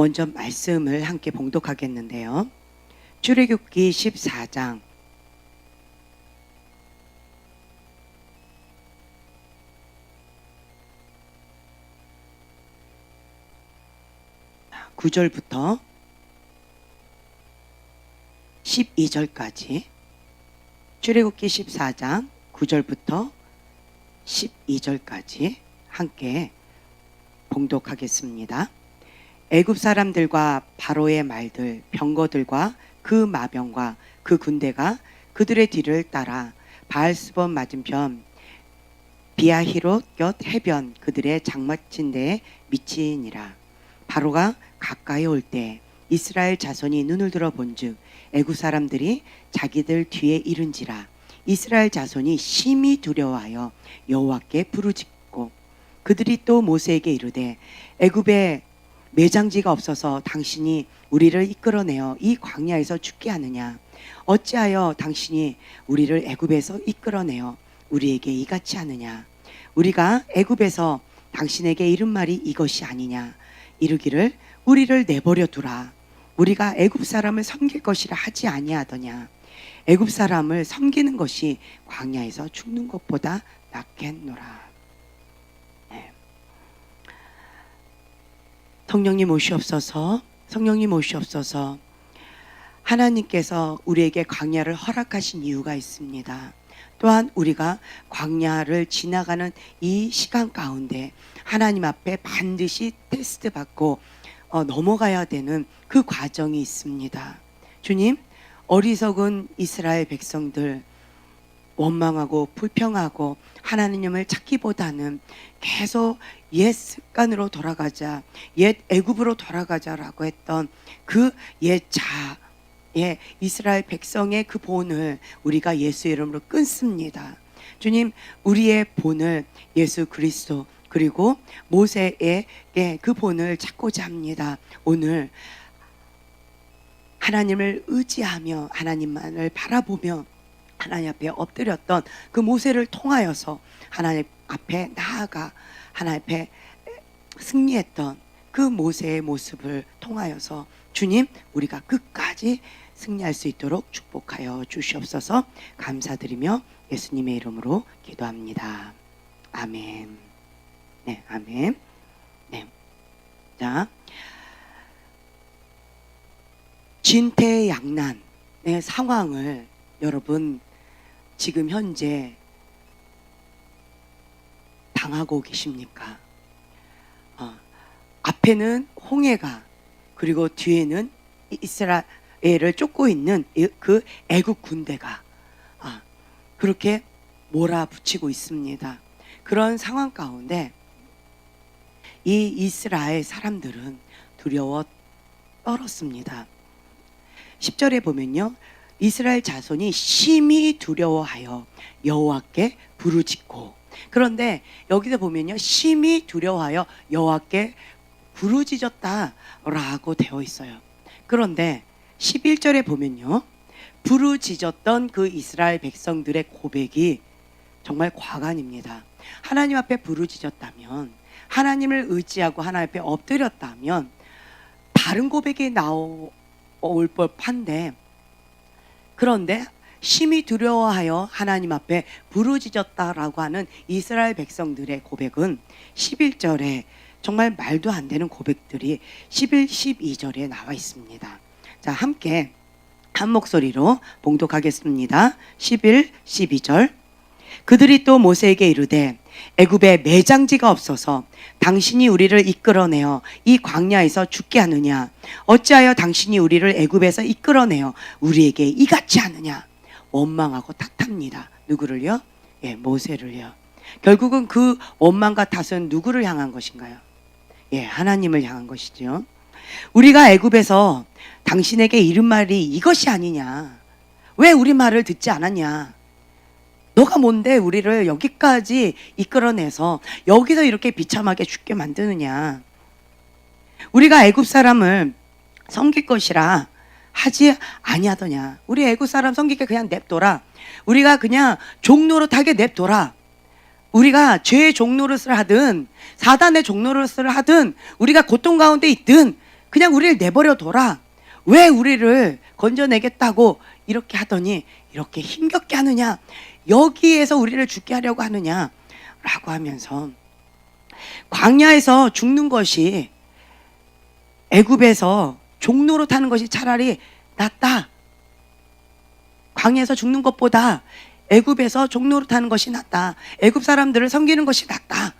먼저 말씀을 함께 봉독하겠는데요. 출애굽기 14장 9절부터 12절까지, 출애굽기 14장 9절부터 12절까지 함께 봉독하겠습니다. 애굽 사람들과 바로의 말들, 병거들과 그 마병과 그 군대가 그들의 뒤를 따라 바알스본 맞은편 비아히롯 곁 해변 그들의 장막진대에 미치니라. 바로가 가까이 올 때 이스라엘 자손이 눈을 들어 본즉 애굽 사람들이 자기들 뒤에 이른지라. 이스라엘 자손이 심히 두려워하여 여호와께 부르짖고 그들이 또 모세에게 이르되 애굽에 매장지가 없어서 당신이 우리를 이끌어내어 이 광야에서 죽게 하느냐? 어찌하여 당신이 우리를 애굽에서 이끌어내어 우리에게 이같이 하느냐? 우리가 애굽에서 당신에게 이른 말이 이것이 아니냐? 이르기를 우리를 내버려 두라. 우리가 애굽 사람을 섬길 것이라 하지 아니하더냐? 애굽 사람을 섬기는 것이 광야에서 죽는 것보다 낫겠노라. 성령님 오시옵소서. 성령님 오시옵소서. 하나님께서 우리에게 광야를 허락하신 이유가 있습니다. 또한 우리가 광야를 지나가는 이 시간 가운데 하나님 앞에 반드시 테스트 받고 넘어가야 되는 그 과정이 있습니다. 주님, 어리석은 이스라엘 백성들, 원망하고 불평하고 하나님을 찾기보다는 계속 옛 습관으로 돌아가자, 옛 애굽으로 돌아가자라고 했던 그 옛 이스라엘 백성의 그 본을 우리가 예수 이름으로 끊습니다. 주님, 우리의 본을 예수 그리스도 그리고 모세의 그 본을 찾고자 합니다. 오늘 하나님을 의지하며 하나님만을 바라보며 하나님 앞에 엎드렸던 그 모세를 통하여서 하나님 앞에 나아가 하나님 앞에 승리했던 그 모세의 모습을 통하여서 주님, 우리가 끝까지 승리할 수 있도록 축복하여 주시옵소서. 감사드리며 예수님의 이름으로 기도합니다. 아멘. 네, 아멘. 네. 자, 진퇴양난의 상황을 여러분 지금 현재 당하고 계십니까? 앞에는 홍해가, 그리고 뒤에는 이스라엘을 쫓고 있는 그 애국 군대가 그렇게 몰아붙이고 있습니다. 그런 상황 가운데 이 이스라엘 사람들은 두려워 떨었습니다. 10절에 보면요, 이스라엘 자손이 심히 두려워하여 여호와께 부르짖고, 그런데 여기서 보면요, 심히 두려워하여 여호와께 부르짖었다라고 되어 있어요. 그런데 11절에 보면요, 부르짖었던 그 이스라엘 백성들의 고백이 정말 과간입니다. 하나님 앞에 부르짖었다면, 하나님을 의지하고 하나님 앞에 엎드렸다면 다른 고백이 나올 법한데, 그런데 심히 두려워하여 하나님 앞에 부르짖었다라고 하는 이스라엘 백성들의 고백은 11절에 정말 말도 안 되는 고백들이 11, 12절에 나와 있습니다. 자, 함께 한 목소리로 봉독하겠습니다. 11, 12절. 그들이 또 모세에게 이르되 애굽에 매장지가 없어서 당신이 우리를 이끌어내어 이 광야에서 죽게 하느냐? 어찌하여 당신이 우리를 애굽에서 이끌어내어 우리에게 이같이 하느냐? 원망하고 탓합니다. 누구를요? 모세를요. 결국은 그 원망과 탓은 누구를 향한 것인가요? 하나님을 향한 것이죠. 우리가 애굽에서 당신에게 이른 말이 이것이 아니냐? 왜 우리 말을 듣지 않았냐? 너가 뭔데 우리를 여기까지 이끌어내서 여기서 이렇게 비참하게 죽게 만드느냐? 우리가 애굽 사람을 섬길 것이라 하지 아니하더냐? 우리 애굽 사람 섬기게 그냥 냅둬라. 우리가 그냥 종노릇하게 냅둬라. 우리가 죄의 종노릇을 하든 사단의 종노릇을 하든 우리가 고통 가운데 있든 그냥 우리를 내버려 둬라. 왜 우리를 건져내겠다고 이렇게 하더니 이렇게 힘겹게 하느냐, 여기에서 우리를 죽게 하려고 하느냐 라고 하면서 광야에서 죽는 것이, 애굽에서 종로로 타는 것이 차라리 낫다. 광야에서 죽는 것보다 애굽에서 종로로 타는 것이 낫다. 애굽 사람들을 섬기는 것이 낫다.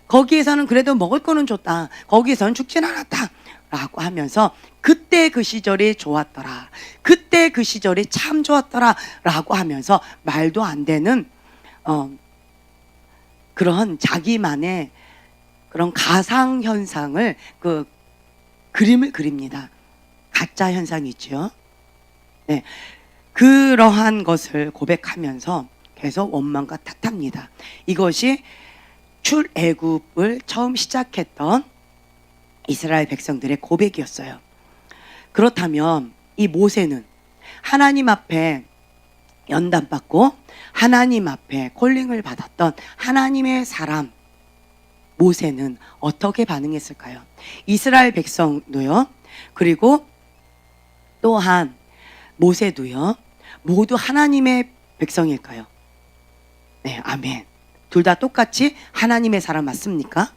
거기에서는 그래도 먹을 거는 줬다. 거기에서는 죽진 않았다. 라고 하면서 그때 그 시절이 좋았더라. 그때 그 시절이 참 좋았더라. 라고 하면서 말도 안 되는 그런 자기만의 그런 가상 현상을, 그림을 그립니다. 가짜 현상이죠. 네. 그러한 것을 고백하면서 계속 원망과 탓합니다. 이것이 출애굽을 처음 시작했던 이스라엘 백성들의 고백이었어요. 그렇다면 이 모세는 하나님 앞에 연단받고 하나님 앞에 콜링을 받았던 하나님의 사람 모세는 어떻게 반응했을까요? 이스라엘 백성도요, 그리고 또한 모세도요, 모두 하나님의 백성일까요? 네, 아멘. 둘 다 똑같이 하나님의 사람 맞습니까?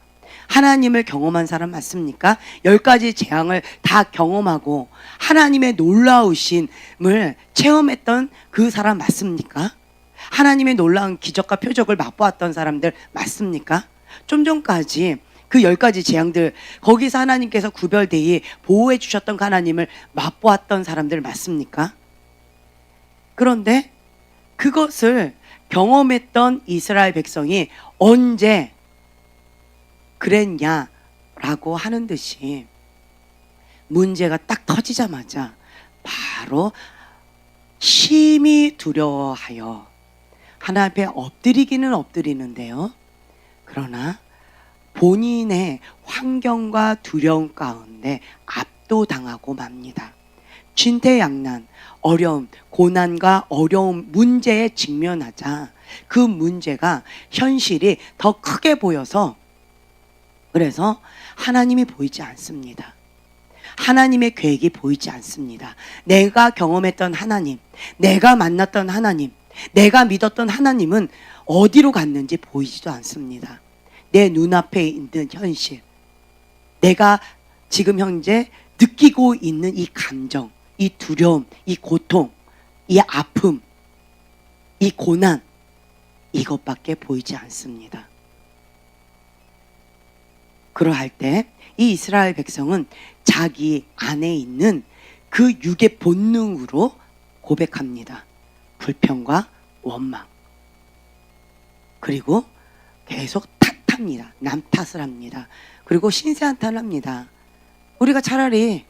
하나님을 경험한 사람 맞습니까? 10가지 재앙을 다 경험하고 하나님의 놀라우심을 체험했던 그 사람 맞습니까? 하나님의 놀라운 기적과 표적을 맛보았던 사람들 맞습니까? 좀 전까지 그 10가지 재앙들, 거기서 하나님께서 구별되이 보호해 주셨던 그 하나님을 맛보았던 사람들 맞습니까? 그런데 그것을 경험했던 이스라엘 백성이 언제 그랬냐라고 하는 듯이 문제가 딱 터지자마자 바로 심히 두려워하여 하나님 앞에 엎드리기는 엎드리는데요, 그러나 본인의 환경과 두려움 가운데 압도당하고 맙니다. 진퇴양난, 어려움, 고난과 어려움, 문제에 직면하자 그 문제가, 현실이 더 크게 보여서, 그래서 하나님이 보이지 않습니다. 하나님의 계획이 보이지 않습니다. 내가 경험했던 하나님, 내가 만났던 하나님, 내가 믿었던 하나님은 어디로 갔는지 보이지도 않습니다. 내 눈앞에 있는 현실, 내가 지금 현재 느끼고 있는 이 감정, 이 두려움, 이 고통, 이 아픔, 이 고난, 이것밖에 보이지 않습니다. 그러할 때 이 이스라엘 백성은 자기 안에 있는 그 육의 본능으로 고백합니다. 불평과 원망. 그리고 계속 탓합니다. 남 탓을 합니다. 그리고 신세 한탄을 합니다. 우리가 차라리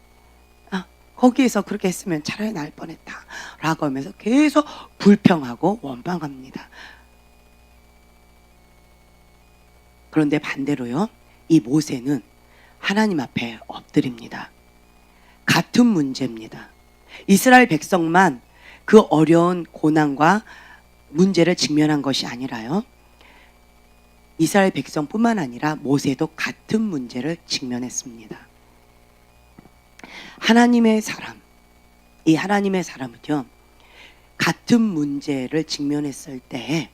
거기에서 그렇게 했으면 차라리 날 뻔했다 라고 하면서 계속 불평하고 원망합니다. 그런데 반대로요, 이 모세는 하나님 앞에 엎드립니다. 같은 문제입니다. 이스라엘 백성만 그 어려운 고난과 문제를 직면한 것이 아니라요, 이스라엘 백성뿐만 아니라 모세도 같은 문제를 직면했습니다. 하나님의 사람, 이 하나님의 사람은요, 같은 문제를 직면했을 때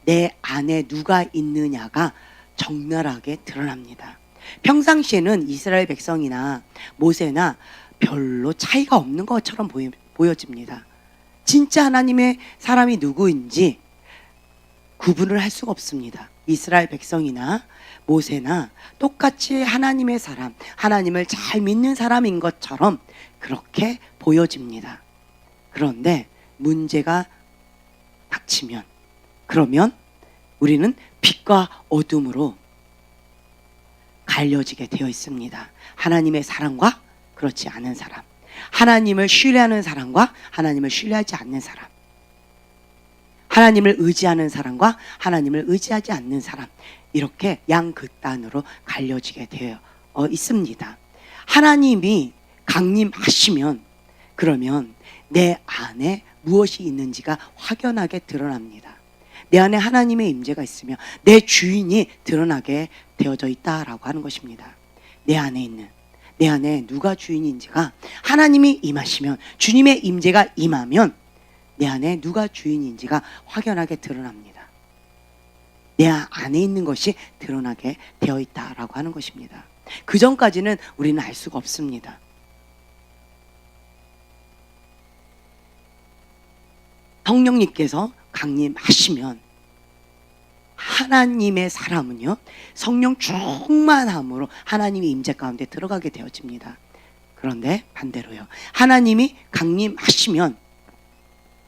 내 안에 누가 있느냐가 적나라하게 드러납니다. 평상시에는 이스라엘 백성이나 모세나 별로 차이가 없는 것처럼 보여집니다. 진짜 하나님의 사람이 누구인지 구분을 할 수가 없습니다. 이스라엘 백성이나 모세나 똑같이 하나님의 사람, 하나님을 잘 믿는 사람인 것처럼 그렇게 보여집니다. 그런데 문제가 닥치면, 그러면 우리는 빛과 어둠으로 갈려지게 되어 있습니다. 하나님의 사람과 그렇지 않은 사람, 하나님을 신뢰하는 사람과 하나님을 신뢰하지 않는 사람, 하나님을 의지하는 사람과 하나님을 의지하지 않는 사람, 이렇게 양극단으로 갈려지게 되어 있습니다. 하나님이 강림하시면 그러면 내 안에 무엇이 있는지가 확연하게 드러납니다. 내 안에 하나님의 임재가 있으며 내 주인이 드러나게 되어져 있다라고 하는 것입니다. 내 안에 있는, 내 안에 누가 주인인지가, 하나님이 임하시면, 주님의 임재가 임하면 내 안에 누가 주인인지가 확연하게 드러납니다. 내 안에 있는 것이 드러나게 되어 있다라고 하는 것입니다. 그 전까지는 우리는 알 수가 없습니다. 성령님께서 강림하시면 하나님의 사람은요, 성령 충만함으로 하나님의 임재 가운데 들어가게 되어집니다. 그런데 반대로요, 하나님이 강림하시면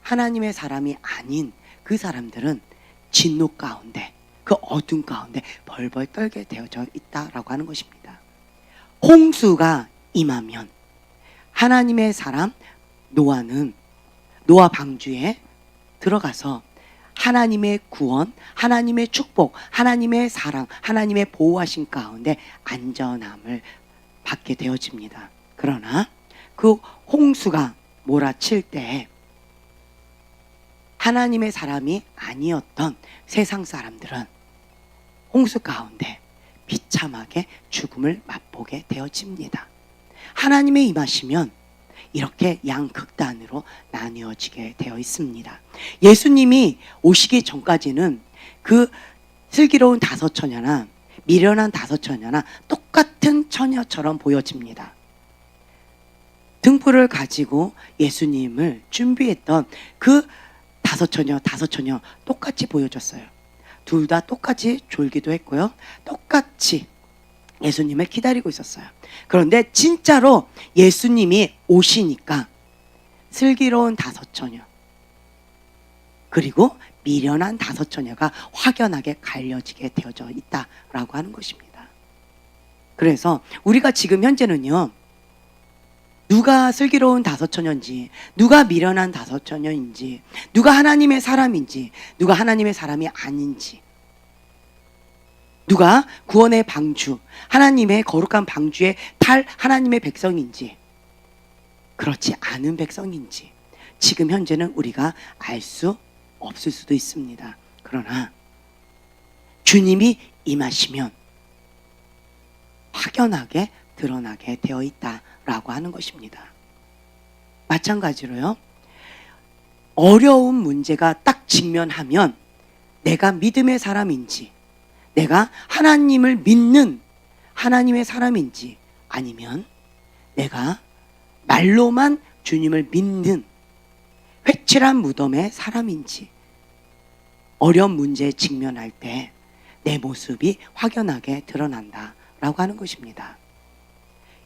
하나님의 사람이 아닌 그 사람들은 진노 가운데, 그 어둠 가운데 벌벌 떨게 되어져 있다라고 하는 것입니다. 홍수가 임하면 하나님의 사람 노아는 노아 방주에 들어가서 하나님의 구원, 하나님의 축복, 하나님의 사랑, 하나님의 보호하신 가운데 안전함을 받게 되어집니다. 그러나 그 홍수가 몰아칠 때 하나님의 사람이 아니었던 세상 사람들은 홍수 가운데 비참하게 죽음을 맛보게 되어집니다. 하나님의 임하시면 이렇게 양극단으로 나뉘어지게 되어 있습니다. 예수님이 오시기 전까지는 그 슬기로운 다섯 처녀나 미련한 다섯 처녀나 똑같은 처녀처럼 보여집니다. 등불을 가지고 예수님을 준비했던 그 다섯 처녀 똑같이 보여줬어요. 둘 다 똑같이 졸기도 했고요, 똑같이 예수님을 기다리고 있었어요. 그런데 진짜로 예수님이 오시니까 슬기로운 다섯 처녀 그리고 미련한 다섯 처녀가 확연하게 갈려지게 되어져 있다라고 하는 것입니다. 그래서 우리가 지금 현재는요, 누가 슬기로운 다섯 처녀인지, 누가 미련한 다섯 처녀인지, 누가 하나님의 사람인지, 누가 하나님의 사람이 아닌지, 누가 구원의 방주, 하나님의 거룩한 방주에 탈 하나님의 백성인지, 그렇지 않은 백성인지 지금 현재는 우리가 알 수 없을 수도 있습니다. 그러나 주님이 임하시면 확연하게 드러나게 되어 있다라고 하는 것입니다. 마찬가지로요, 어려운 문제가 딱 직면하면 내가 믿음의 사람인지, 내가 하나님을 믿는 하나님의 사람인지, 아니면 내가 말로만 주님을 믿는 회칠한 무덤의 사람인지, 어려운 문제에 직면할 때 내 모습이 확연하게 드러난다라고 하는 것입니다.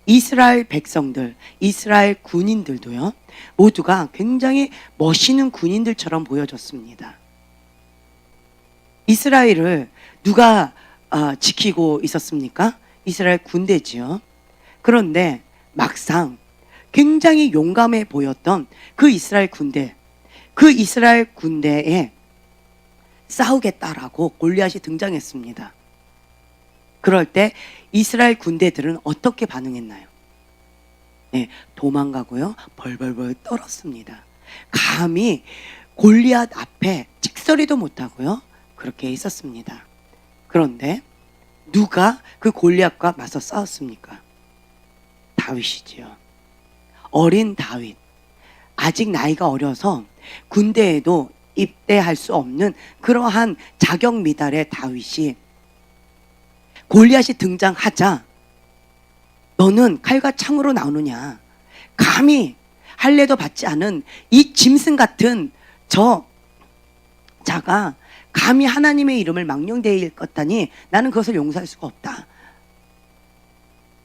이스라엘 백성들, 이스라엘 군인들도요, 모두가 굉장히 멋있는 군인들처럼 보여졌습니다. 이스라엘을 누가 지키고 있었습니까? 이스라엘 군대지요. 그런데 막상 굉장히 용감해 보였던 그 이스라엘 군대에 싸우겠다라고 골리앗이 등장했습니다. 그럴 때 이스라엘 군대들은 어떻게 반응했나요? 네, 도망가고요, 벌벌벌 떨었습니다. 감히 골리앗 앞에 찍소리도 못하고요, 그렇게 있었습니다. 그런데 누가 그 골리앗과 맞서 싸웠습니까? 다윗이지요. 어린 다윗, 아직 나이가 어려서 군대에도 입대할 수 없는 그러한 자격 미달의 다윗이 골리앗이 등장하자 너는 칼과 창으로 나오느냐, 감히 할례도 받지 않은 이 짐승 같은 저 자가 감히 하나님의 이름을 망령되이 일컫다니 나는 그것을 용서할 수가 없다.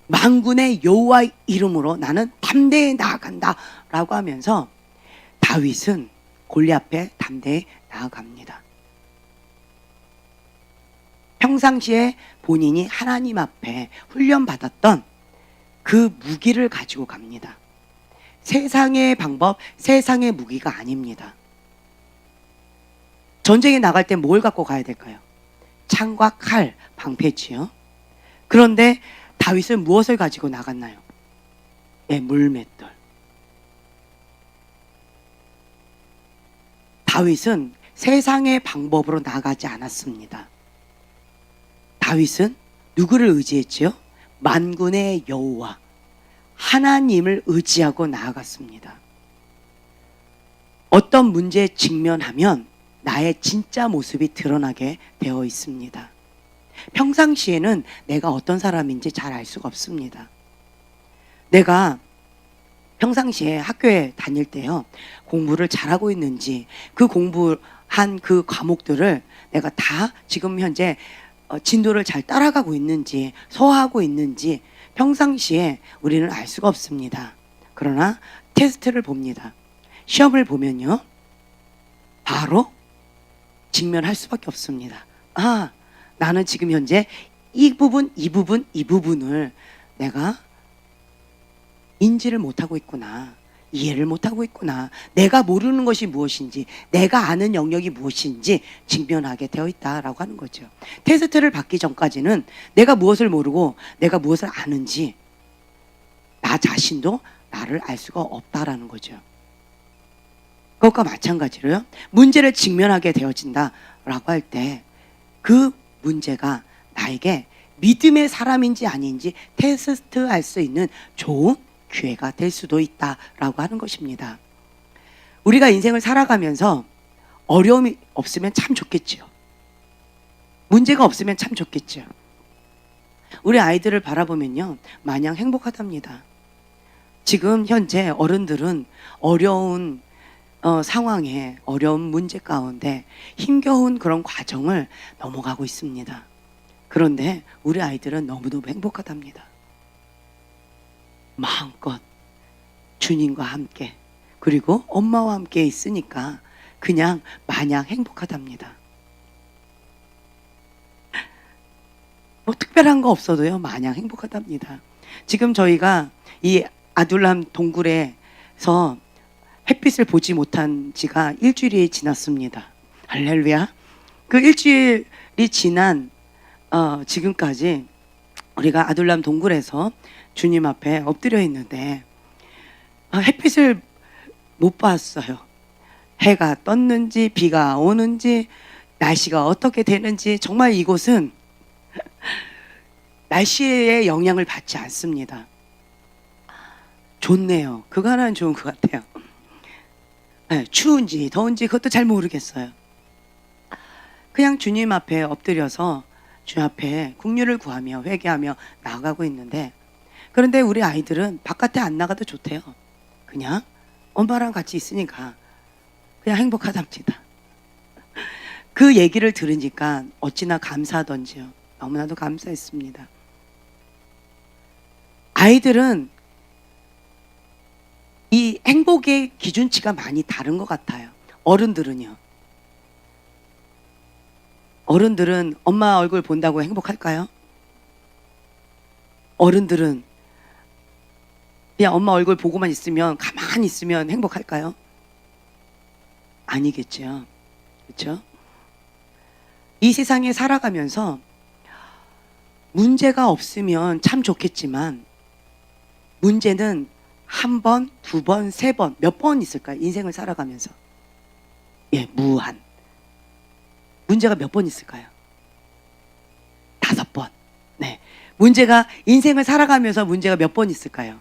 만군의 여호와의 이름으로 나는 담대히 나아간다 라고 하면서 다윗은 골리앗 앞에 담대히 나아갑니다. 평상시에 본인이 하나님 앞에 훈련받았던 그 무기를 가지고 갑니다. 세상의 방법, 세상의 무기가 아닙니다. 전쟁에 나갈 때 뭘 갖고 가야 될까요? 창과 칼, 방패지요. 그런데 다윗은 무엇을 가지고 나갔나요? 네, 물맷돌. 다윗은 세상의 방법으로 나가지 않았습니다. 다윗은 누구를 의지했지요? 만군의 여호와, 하나님을 의지하고 나아갔습니다. 어떤 문제에 직면하면 나의 진짜 모습이 드러나게 되어 있습니다. 평상시에는 내가 어떤 사람인지 잘 알 수가 없습니다. 내가 평상시에 학교에 다닐 때요, 공부를 잘하고 있는지, 그 공부한 그 과목들을 내가 다 지금 현재 진도를 잘 따라가고 있는지, 소화하고 있는지 평상시에 우리는 알 수가 없습니다. 그러나 테스트를 봅니다. 시험을 보면요, 바로 직면할 수밖에 없습니다. 아, 나는 지금 현재 이 부분을 내가 인지를 못하고 있구나. 이해를 못하고 있구나. 내가 모르는 것이 무엇인지, 내가 아는 영역이 무엇인지 직면하게 되어 있다라고 하는 거죠. 테스트를 받기 전까지는 내가 무엇을 모르고 내가 무엇을 아는지 나 자신도 나를 알 수가 없다라는 거죠. 그것과 마찬가지로요, 문제를 직면하게 되어진다라고 할 때 그 문제가 나에게 믿음의 사람인지 아닌지 테스트할 수 있는 좋은 기회가 될 수도 있다라고 하는 것입니다. 우리가 인생을 살아가면서 어려움이 없으면 참 좋겠죠. 문제가 없으면 참 좋겠죠. 우리 아이들을 바라보면요, 마냥 행복하답니다. 지금 현재 어른들은 어려운 상황에, 어려운 문제 가운데 힘겨운 그런 과정을 넘어가고 있습니다. 그런데 우리 아이들은 너무너무 행복하답니다. 마음껏 주님과 함께, 그리고 엄마와 함께 있으니까 그냥 마냥 행복하답니다. 뭐 특별한 거 없어도요, 마냥 행복하답니다. 지금 저희가 이 아둘람 동굴에서 햇빛을 보지 못한 지가 일주일이 지났습니다. 할렐루야. 그 일주일이 지난 지금까지 우리가 아둘람 동굴에서 주님 앞에 엎드려 있는데 햇빛을 못 봤어요. 해가 떴는지 비가 오는지 날씨가 어떻게 되는지, 정말 이곳은 날씨의 영향을 받지 않습니다. 좋네요. 그거 하나는 좋은 것 같아요. 네, 추운지 더운지 그것도 잘 모르겠어요. 그냥 주님 앞에 엎드려서 주 앞에 긍휼을 구하며 회개하며 나아가고 있는데, 그런데 우리 아이들은 바깥에 안 나가도 좋대요. 그냥 엄마랑 같이 있으니까 그냥 행복하답니다. 그 얘기를 들으니까 어찌나 감사하던지요. 너무나도 감사했습니다. 아이들은 이 행복의 기준치가 많이 다른 것 같아요. 어른들은 엄마 얼굴 본다고 행복할까요? 어른들은 그냥 엄마 얼굴 보고만 있으면, 가만히 있으면 행복할까요? 아니겠죠. 그렇죠? 이 세상에 살아가면서 문제가 없으면 참 좋겠지만, 문제는 한 번, 두 번, 세 번, 몇 번 있을까요? 인생을 살아가면서. 무한. 문제가 몇 번 있을까요? 5번. 네. 문제가, 인생을 살아가면서 문제가 몇 번 있을까요?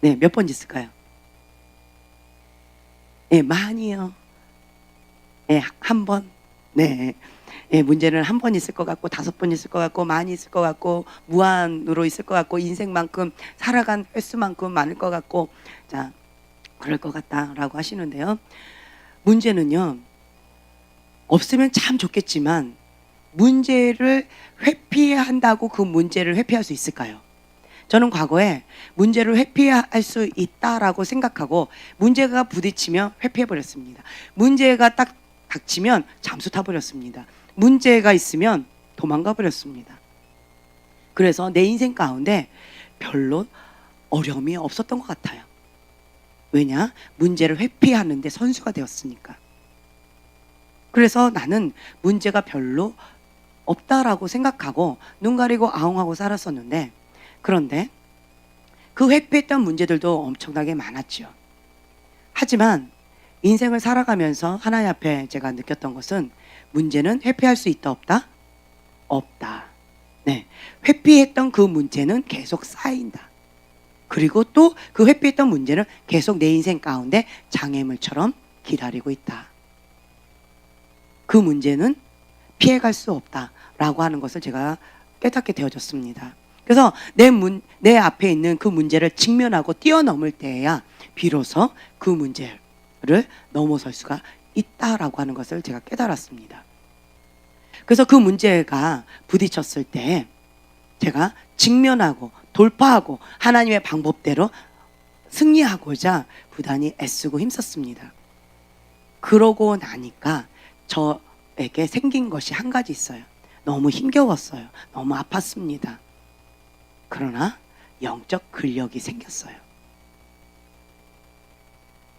네, 몇 번 있을까요? 많이요. 한 번. 네. 문제는 한 번 있을 것 같고, 5번 있을 것 같고, 많이 있을 것 같고, 무한으로 있을 것 같고, 인생만큼 살아간 횟수만큼 많을 것 같고, 자, 그럴 것 같다라고 하시는데요. 문제는요, 없으면 참 좋겠지만, 문제를 회피해야 한다고 그 문제를 회피할 수 있을까요? 저는 과거에 문제를 회피할 수 있다라고 생각하고 문제가 부딪히면 회피해버렸습니다. 문제가 딱 닥치면 잠수 타버렸습니다. 문제가 있으면 도망가 버렸습니다. 그래서 내 인생 가운데 별로 어려움이 없었던 것 같아요. 왜냐? 문제를 회피하는데 선수가 되었으니까. 그래서 나는 문제가 별로 없다라고 생각하고 눈 가리고 아웅하고 살았었는데, 그런데 그 회피했던 문제들도 엄청나게 많았죠. 하지만 인생을 살아가면서 하나님 앞에 제가 느꼈던 것은, 문제는 회피할 수 있다 없다? 없다. 네, 회피했던 그 문제는 계속 쌓인다. 그리고 또 그 회피했던 문제는 계속 내 인생 가운데 장애물처럼 기다리고 있다. 그 문제는 피해갈 수 없다라고 하는 것을 제가 깨닫게 되어졌습니다. 그래서 내 앞에 있는 그 문제를 직면하고 뛰어넘을 때에야 비로소 그 문제를 넘어설 수가 있다라고 하는 것을 제가 깨달았습니다. 그래서 그 문제가 부딪혔을 때 제가 직면하고 돌파하고 하나님의 방법대로 승리하고자 부단히 애쓰고 힘썼습니다. 그러고 나니까 저에게 생긴 것이 한 가지 있어요. 너무 힘겨웠어요. 너무 아팠습니다. 그러나 영적 근력이 생겼어요.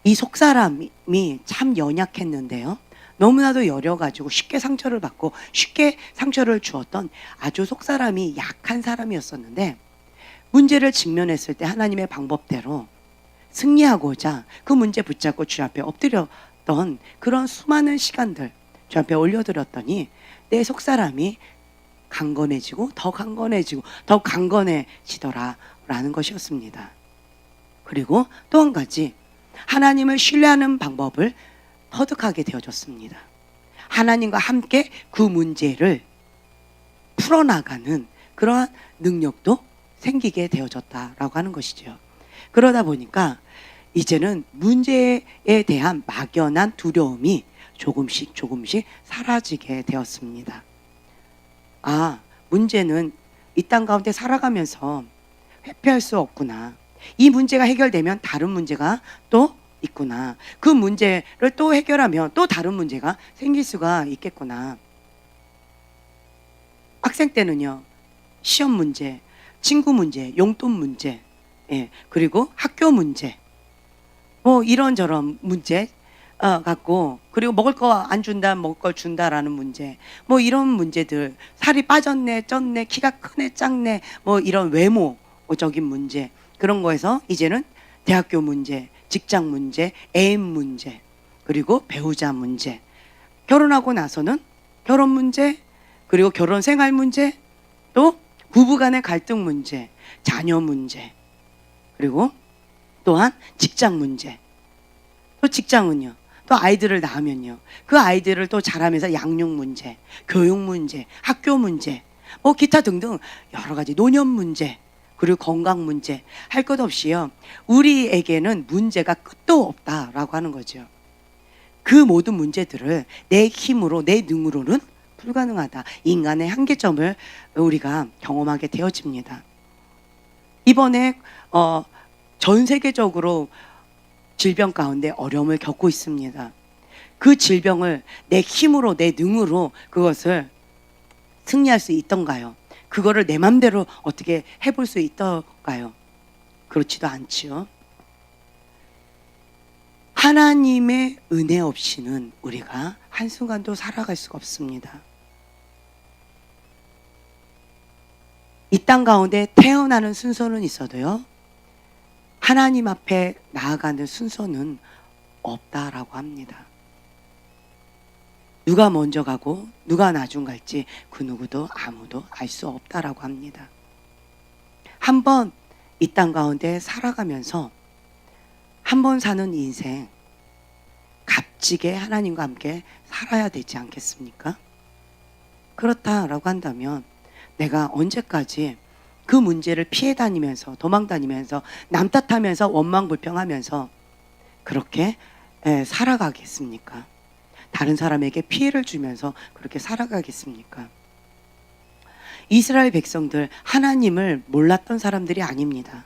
이 속사람이 참 연약했는데요. 너무나도 여려가지고 쉽게 상처를 받고 쉽게 상처를 주었던 아주 속사람이 약한 사람이었었는데, 문제를 직면했을 때 하나님의 방법대로 승리하고자 그 문제 붙잡고 주 앞에 엎드렸던 그런 수많은 시간들 주 앞에 올려드렸더니 내 속사람이 강건해지고 더 강건해지고 더 강건해지더라라는 것이었습니다. 그리고 또 한 가지, 하나님을 신뢰하는 방법을 터득하게 되어졌습니다. 하나님과 함께 그 문제를 풀어나가는 그러한 능력도 생기게 되어졌다라고 하는 것이죠. 그러다 보니까 이제는 문제에 대한 막연한 두려움이 조금씩 사라지게 되었습니다. 아, 문제는 이 땅 가운데 살아가면서 회피할 수 없구나. 이 문제가 해결되면 다른 문제가 또 있구나. 그 문제를 또 해결하면 또 다른 문제가 생길 수가 있겠구나. 학생 때는요, 시험 문제, 친구 문제, 용돈 문제, 그리고 학교 문제, 뭐 이런저런 문제 갖고, 그리고 먹을 거 안 준다, 먹을 걸 준다라는 문제, 뭐 이런 문제들, 살이 빠졌네, 쪘네, 키가 크네, 작네, 뭐 이런 외모적인 문제, 그런 거에서 이제는 대학교 문제, 직장 문제, 애인 문제, 그리고 배우자 문제, 결혼하고 나서는 결혼 문제, 그리고 결혼 생활 문제, 또 부부 간의 갈등 문제, 자녀 문제, 그리고 또한 직장 문제. 또 직장은요, 또 아이들을 낳으면요, 그 아이들을 또 자라면서 양육 문제, 교육 문제, 학교 문제, 뭐 기타 등등 여러 가지 노년 문제, 그리고 건강 문제, 할 것 없이요, 우리에게는 문제가 끝도 없다라고 하는 거죠. 그 모든 문제들을 내 힘으로, 내 능으로는 불가능하다. 인간의 한계점을 우리가 경험하게 되어집니다. 이번에 전 세계적으로 질병 가운데 어려움을 겪고 있습니다. 그 질병을 내 힘으로, 내 능으로 그것을 승리할 수 있던가요? 그거를 내 맘대로 어떻게 해볼 수 있던가요? 그렇지도 않지요. 하나님의 은혜 없이는 우리가 한순간도 살아갈 수가 없습니다. 이 땅 가운데 태어나는 순서는 있어도요, 하나님 앞에 나아가는 순서는 없다라고 합니다. 누가 먼저 가고 누가 나중 갈지 그 누구도 아무도 알 수 없다라고 합니다. 한번 이 땅 가운데 살아가면서 한 번 사는 인생 값지게 하나님과 함께 살아야 되지 않겠습니까? 그렇다라고 한다면 내가 언제까지 그 문제를 피해 다니면서 도망 다니면서 남 탓하면서 원망불평하면서 그렇게 살아가겠습니까? 다른 사람에게 피해를 주면서 그렇게 살아가겠습니까? 이스라엘 백성들, 하나님을 몰랐던 사람들이 아닙니다.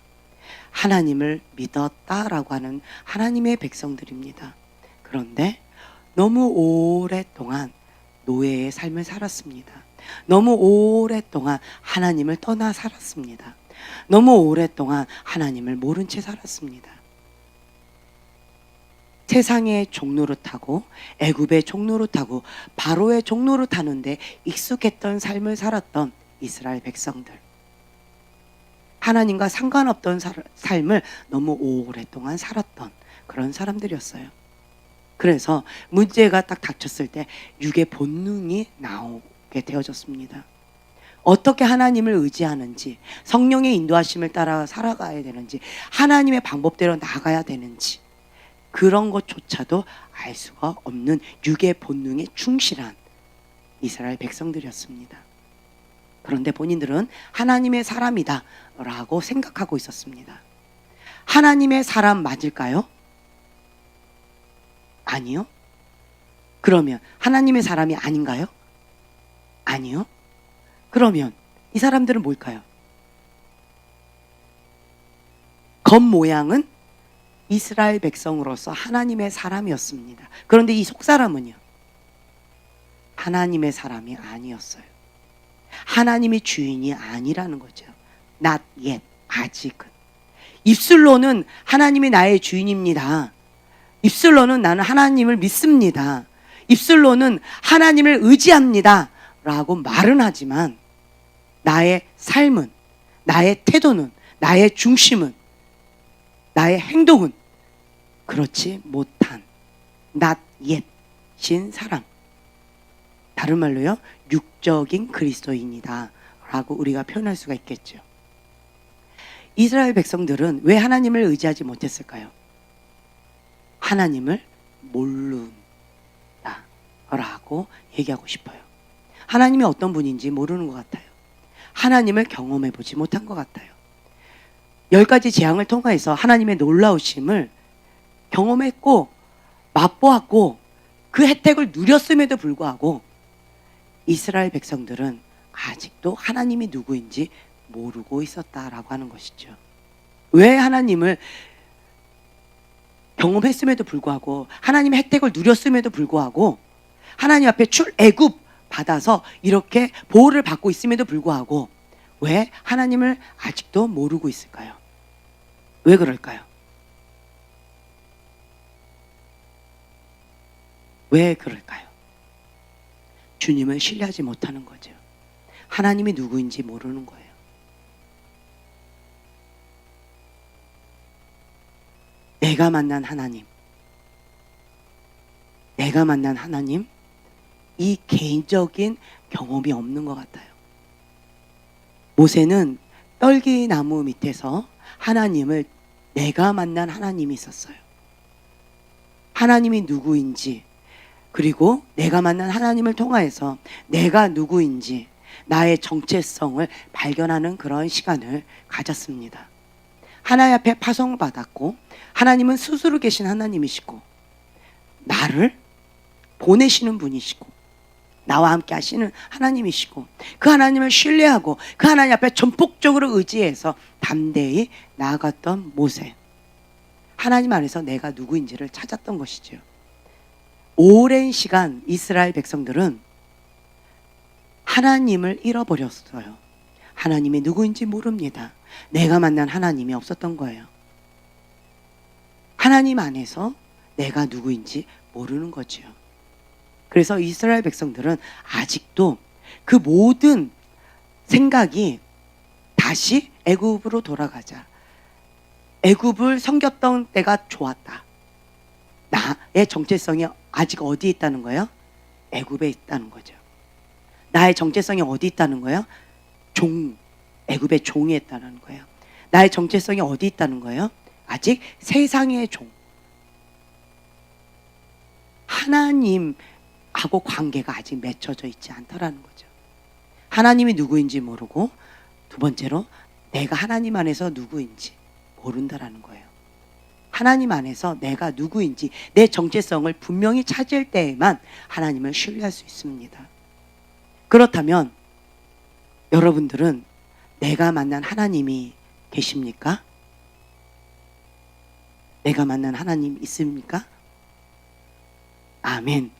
하나님을 믿었다라고 하는 하나님의 백성들입니다. 그런데 너무 오랫동안 노예의 삶을 살았습니다. 너무 오랫동안 하나님을 떠나 살았습니다. 너무 오랫동안 하나님을 모른 채 살았습니다. 세상의 종로를 타고 애굽의 종로를 타고 바로의 종로를 타는데 익숙했던 삶을 살았던 이스라엘 백성들, 하나님과 상관없던 삶을 너무 오랫동안 살았던 그런 사람들이었어요. 그래서 문제가 딱 닥쳤을 때 육의 본능이 나오게 되어졌습니다. 어떻게 하나님을 의지하는지, 성령의 인도하심을 따라 살아가야 되는지, 하나님의 방법대로 나가야 되는지, 그런 것조차도 알 수가 없는 육의 본능에 충실한 이스라엘 백성들이었습니다. 그런데 본인들은 하나님의 사람이다 라고 생각하고 있었습니다. 하나님의 사람 맞을까요? 아니요. 그러면 하나님의 사람이 아닌가요? 아니요. 그러면 이 사람들은 뭘까요? 겉모양은 이스라엘 백성으로서 하나님의 사람이었습니다. 그런데 이 속사람은요, 하나님의 사람이 아니었어요. 하나님이 주인이 아니라는 거죠. Not yet, 아직은. 입술로는 하나님이 나의 주인입니다. 입술로는 나는 하나님을 믿습니다. 입술로는 하나님을 의지합니다 라고 말은 하지만 나의 삶은, 나의 태도는, 나의 중심은, 나의 행동은 그렇지 못한 not yet 신 사람, 다른 말로요, 육적인 그리스도인이다 라고 우리가 표현할 수가 있겠죠. 이스라엘 백성들은 왜 하나님을 의지하지 못했을까요? 하나님을 모른다 라고 얘기하고 싶어요. 하나님이 어떤 분인지 모르는 것 같아요. 하나님을 경험해 보지 못한 것 같아요. 10가지 재앙을 통해서 하나님의 놀라우심을 경험했고 맛보았고 그 혜택을 누렸음에도 불구하고 이스라엘 백성들은 아직도 하나님이 누구인지 모르고 있었다라고 하는 것이죠. 왜 하나님을 경험했음에도 불구하고, 하나님의 혜택을 누렸음에도 불구하고, 하나님 앞에 출애굽 받아서 이렇게 보호를 받고 있음에도 불구하고 왜 하나님을 아직도 모르고 있을까요? 왜 그럴까요? 왜 그럴까요? 주님을 신뢰하지 못하는 거죠. 하나님이 누구인지 모르는 거예요. 내가 만난 하나님, 이 개인적인 경험이 없는 것 같아요. 모세는 떨기나무 밑에서 하나님을, 내가 만난 하나님이 있었어요. 하나님이 누구인지, 그리고 내가 만난 하나님을 통하여서 내가 누구인지, 나의 정체성을 발견하는 그런 시간을 가졌습니다. 하나님 앞에 파송받았고, 하나님은 스스로 계신 하나님이시고, 나를 보내시는 분이시고, 나와 함께 하시는 하나님이시고, 그 하나님을 신뢰하고 그 하나님 앞에 전폭적으로 의지해서 담대히 나아갔던 모세. 하나님 안에서 내가 누구인지를 찾았던 것이죠. 오랜 시간 이스라엘 백성들은 하나님을 잃어버렸어요. 하나님이 누구인지 모릅니다. 내가 만난 하나님이 없었던 거예요. 하나님 안에서 내가 누구인지 모르는 거죠. 그래서 이스라엘 백성들은 아직도 그 모든 생각이 다시 애굽으로 돌아가자, 애굽을 섬겼던 때가 좋았다, 나의 정체성이 아직 어디에 있다는 거예요? 애굽에 있다는 거죠. 나의 정체성이 어디 있다는 거예요? 애굽의 종이 있다는 거예요. 나의 정체성이 어디 있다는 거예요? 아직 세상의 종, 하나님하고 관계가 아직 맺혀져 있지 않더라는 거죠. 하나님이 누구인지 모르고, 두 번째로 내가 하나님 안에서 누구인지 모른다라는 거예요. 하나님 안에서 내가 누구인지, 내 정체성을 분명히 찾을 때에만 하나님을 신뢰할 수 있습니다. 그렇다면 여러분들은 내가 만난 하나님이 계십니까? 내가 만난 하나님 있습니까? 아멘.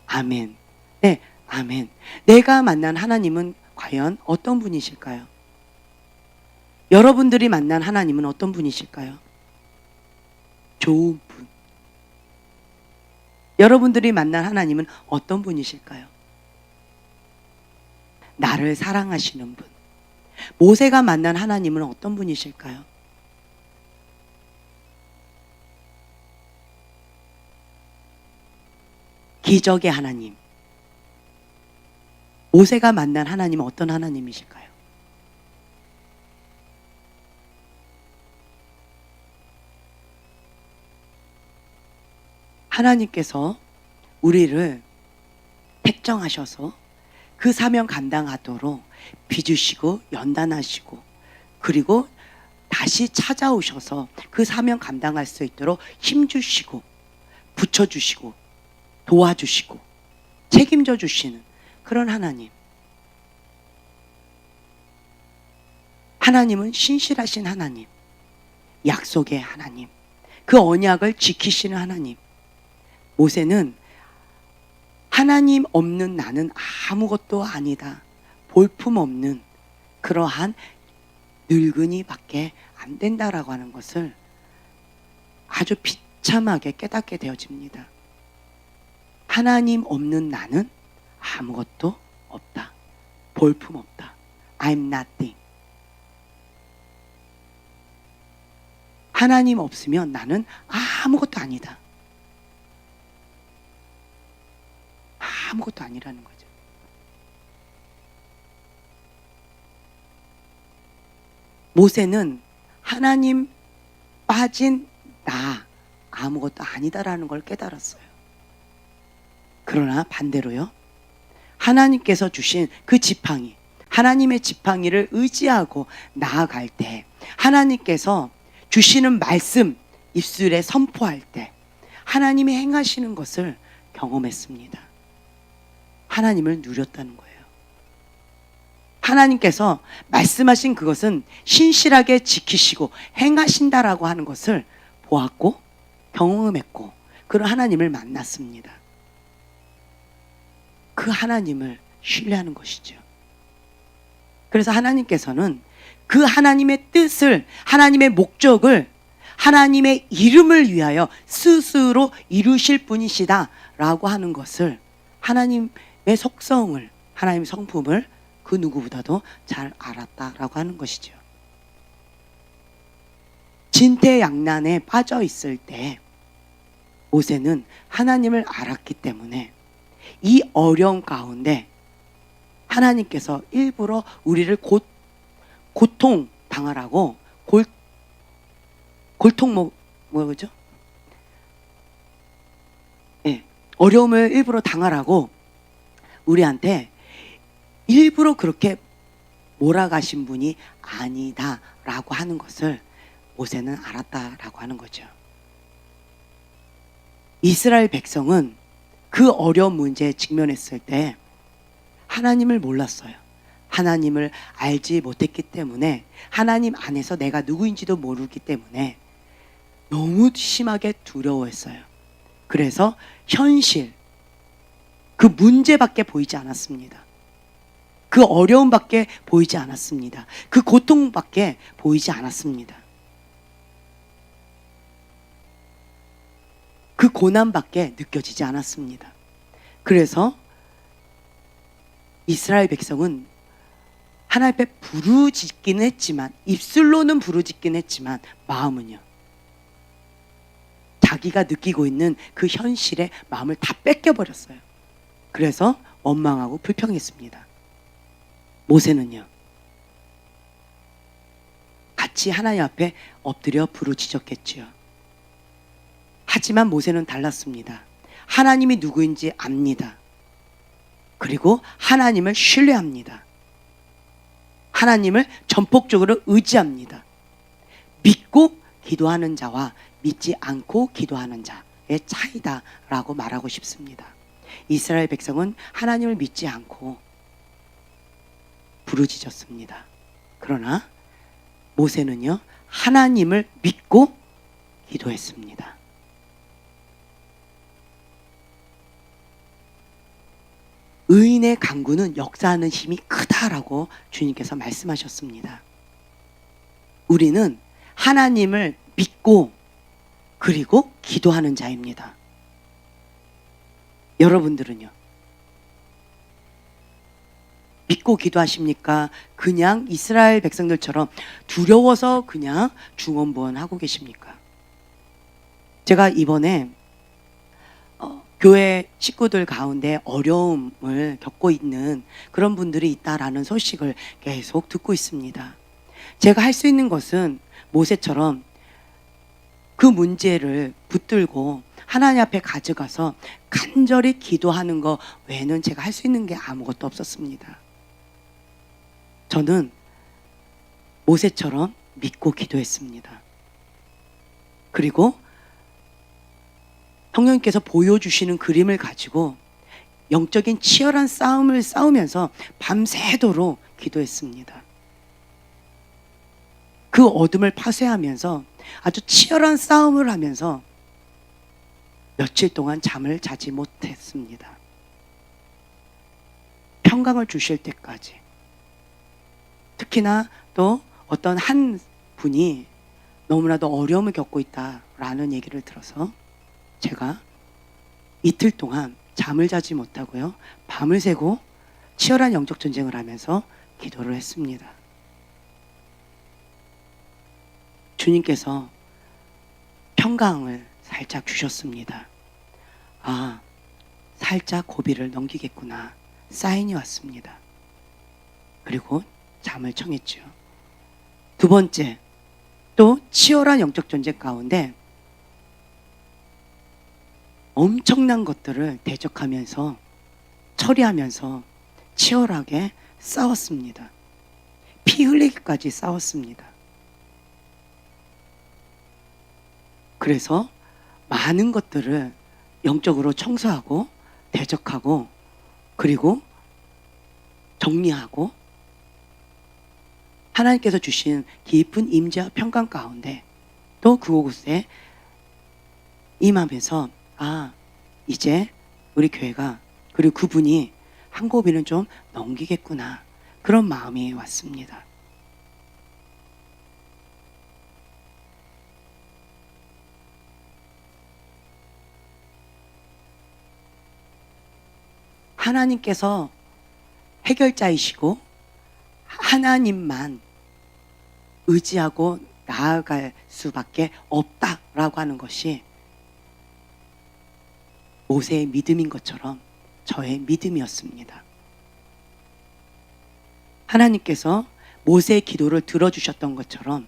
아멘. 네, 아멘. 내가 만난 하나님은 과연 어떤 분이실까요? 여러분들이 만난 하나님은 어떤 분이실까요? 좋은 분. 여러분들이 만난 하나님은 어떤 분이실까요? 나를 사랑하시는 분. 모세가 만난 하나님은 어떤 분이실까요? 기적의 하나님. 모세가 만난 하나님은 어떤 하나님이실까요? 하나님께서 우리를 택정하셔서 그 사명 감당하도록 빚으시고 연단하시고, 그리고 다시 찾아오셔서 그 사명 감당할 수 있도록 힘주시고 붙여주시고 도와주시고 책임져 주시는 그런 하나님. 하나님은 신실하신 하나님, 약속의 하나님, 그 언약을 지키시는 하나님. 모세는 하나님 없는 나는 아무것도 아니다, 볼품없는 그러한 늙은이밖에 안 된다라고 하는 것을 아주 비참하게 깨닫게 되어집니다. 하나님 없는 나는 아무것도 없다, 볼품없다. I'm nothing. 하나님 없으면 나는 아무것도 아니다. 아무것도 아니라는 거죠. 모세는 하나님 빠진 나 아무것도 아니다라는 걸 깨달았어요. 그러나 반대로요, 하나님께서 주신 그 지팡이, 하나님의 지팡이를 의지하고 나아갈 때, 하나님께서 주시는 말씀 입술에 선포할 때 하나님이 행하시는 것을 경험했습니다. 하나님을 누렸다는 거예요. 하나님께서 말씀하신 그것은 신실하게 지키시고 행하신다라고 하는 것을 보았고 경험했고, 그런 하나님을 만났습니다. 그 하나님을 신뢰하는 것이죠. 그래서 하나님께서는 그 하나님의 뜻을, 하나님의 목적을, 하나님의 이름을 위하여 스스로 이루실 분이시다라고 하는 것을, 하나님의 속성을, 하나님의 성품을 그 누구보다도 잘 알았다라고 하는 것이죠. 진퇴양난에 빠져 있을 때 모세는 하나님을 알았기 때문에 이 어려움 가운데 하나님께서 일부러 우리를 고통 당하라고 골통 뭐죠? 예, 어려움을 일부러 당하라고 우리한테 일부러 그렇게 몰아가신 분이 아니다라고 하는 것을 모세는 알았다라고 하는 거죠. 이스라엘 백성은 그 어려운 문제에 직면했을 때 하나님을 몰랐어요. 하나님을 알지 못했기 때문에, 하나님 안에서 내가 누구인지도 모르기 때문에 너무 심하게 두려워했어요. 그래서 현실, 그 문제밖에 보이지 않았습니다. 그 어려움밖에 보이지 않았습니다. 그 고통밖에 보이지 않았습니다. 그 고난밖에 느껴지지 않았습니다. 그래서 이스라엘 백성은 하나님 앞에 부르짖기는 했지만, 입술로는 부르짖기는 했지만 마음은요, 자기가 느끼고 있는 그 현실에 마음을 다 뺏겨버렸어요. 그래서 원망하고 불평했습니다. 모세는요, 같이 하나님 앞에 엎드려 부르짖었겠지요. 하지만 모세는 달랐습니다. 하나님이 누구인지 압니다. 그리고 하나님을 신뢰합니다. 하나님을 전폭적으로 의지합니다. 믿고 기도하는 자와 믿지 않고 기도하는 자의 차이다라고 말하고 싶습니다. 이스라엘 백성은 하나님을 믿지 않고 부르짖었습니다. 그러나 모세는요, 하나님을 믿고 기도했습니다. 의인의 간구는 역사하는 힘이 크다라고 주님께서 말씀하셨습니다. 우리는 하나님을 믿고 그리고 기도하는 자입니다. 여러분들은요, 믿고 기도하십니까? 그냥 이스라엘 백성들처럼 두려워서 그냥 중언부언하고 계십니까? 제가 이번에 교회 식구들 가운데 어려움을 겪고 있는 그런 분들이 있다라는 소식을 계속 듣고 있습니다. 제가 할 수 있는 것은 모세처럼 그 문제를 붙들고 하나님 앞에 가져가서 간절히 기도하는 거 외에는 제가 할 수 있는 게 아무것도 없었습니다. 저는 모세처럼 믿고 기도했습니다. 그리고 성령님께서 보여주시는 그림을 가지고 영적인 치열한 싸움을 싸우면서 밤새도록 기도했습니다. 그 어둠을 파쇄하면서 아주 치열한 싸움을 하면서 며칠 동안 잠을 자지 못했습니다. 평강을 주실 때까지. 특히나 또 어떤 한 분이 너무나도 어려움을 겪고 있다라는 얘기를 들어서 제가 이틀 동안 잠을 자지 못하고요. 밤을 새고 치열한 영적 전쟁을 하면서 기도를 했습니다. 주님께서 평강을 살짝 주셨습니다. 아, 살짝 고비를 넘기겠구나. 사인이 왔습니다. 그리고 잠을 청했죠. 두 번째, 또 치열한 영적 전쟁 가운데 엄청난 것들을 대적하면서 처리하면서 치열하게 싸웠습니다. 피 흘리기까지 싸웠습니다. 그래서 많은 것들을 영적으로 청소하고 대적하고 그리고 정리하고 하나님께서 주신 깊은 임재와 평강 가운데 또 그곳에 임하면서 아, 이제 우리 교회가 그리고 그분이 한 고비는 좀 넘기겠구나. 그런 마음이 왔습니다. 하나님께서 해결자이시고 하나님만 의지하고 나아갈 수밖에 없다라고 하는 것이 모세의 믿음인 것처럼 저의 믿음이었습니다. 하나님께서 모세의 기도를 들어주셨던 것처럼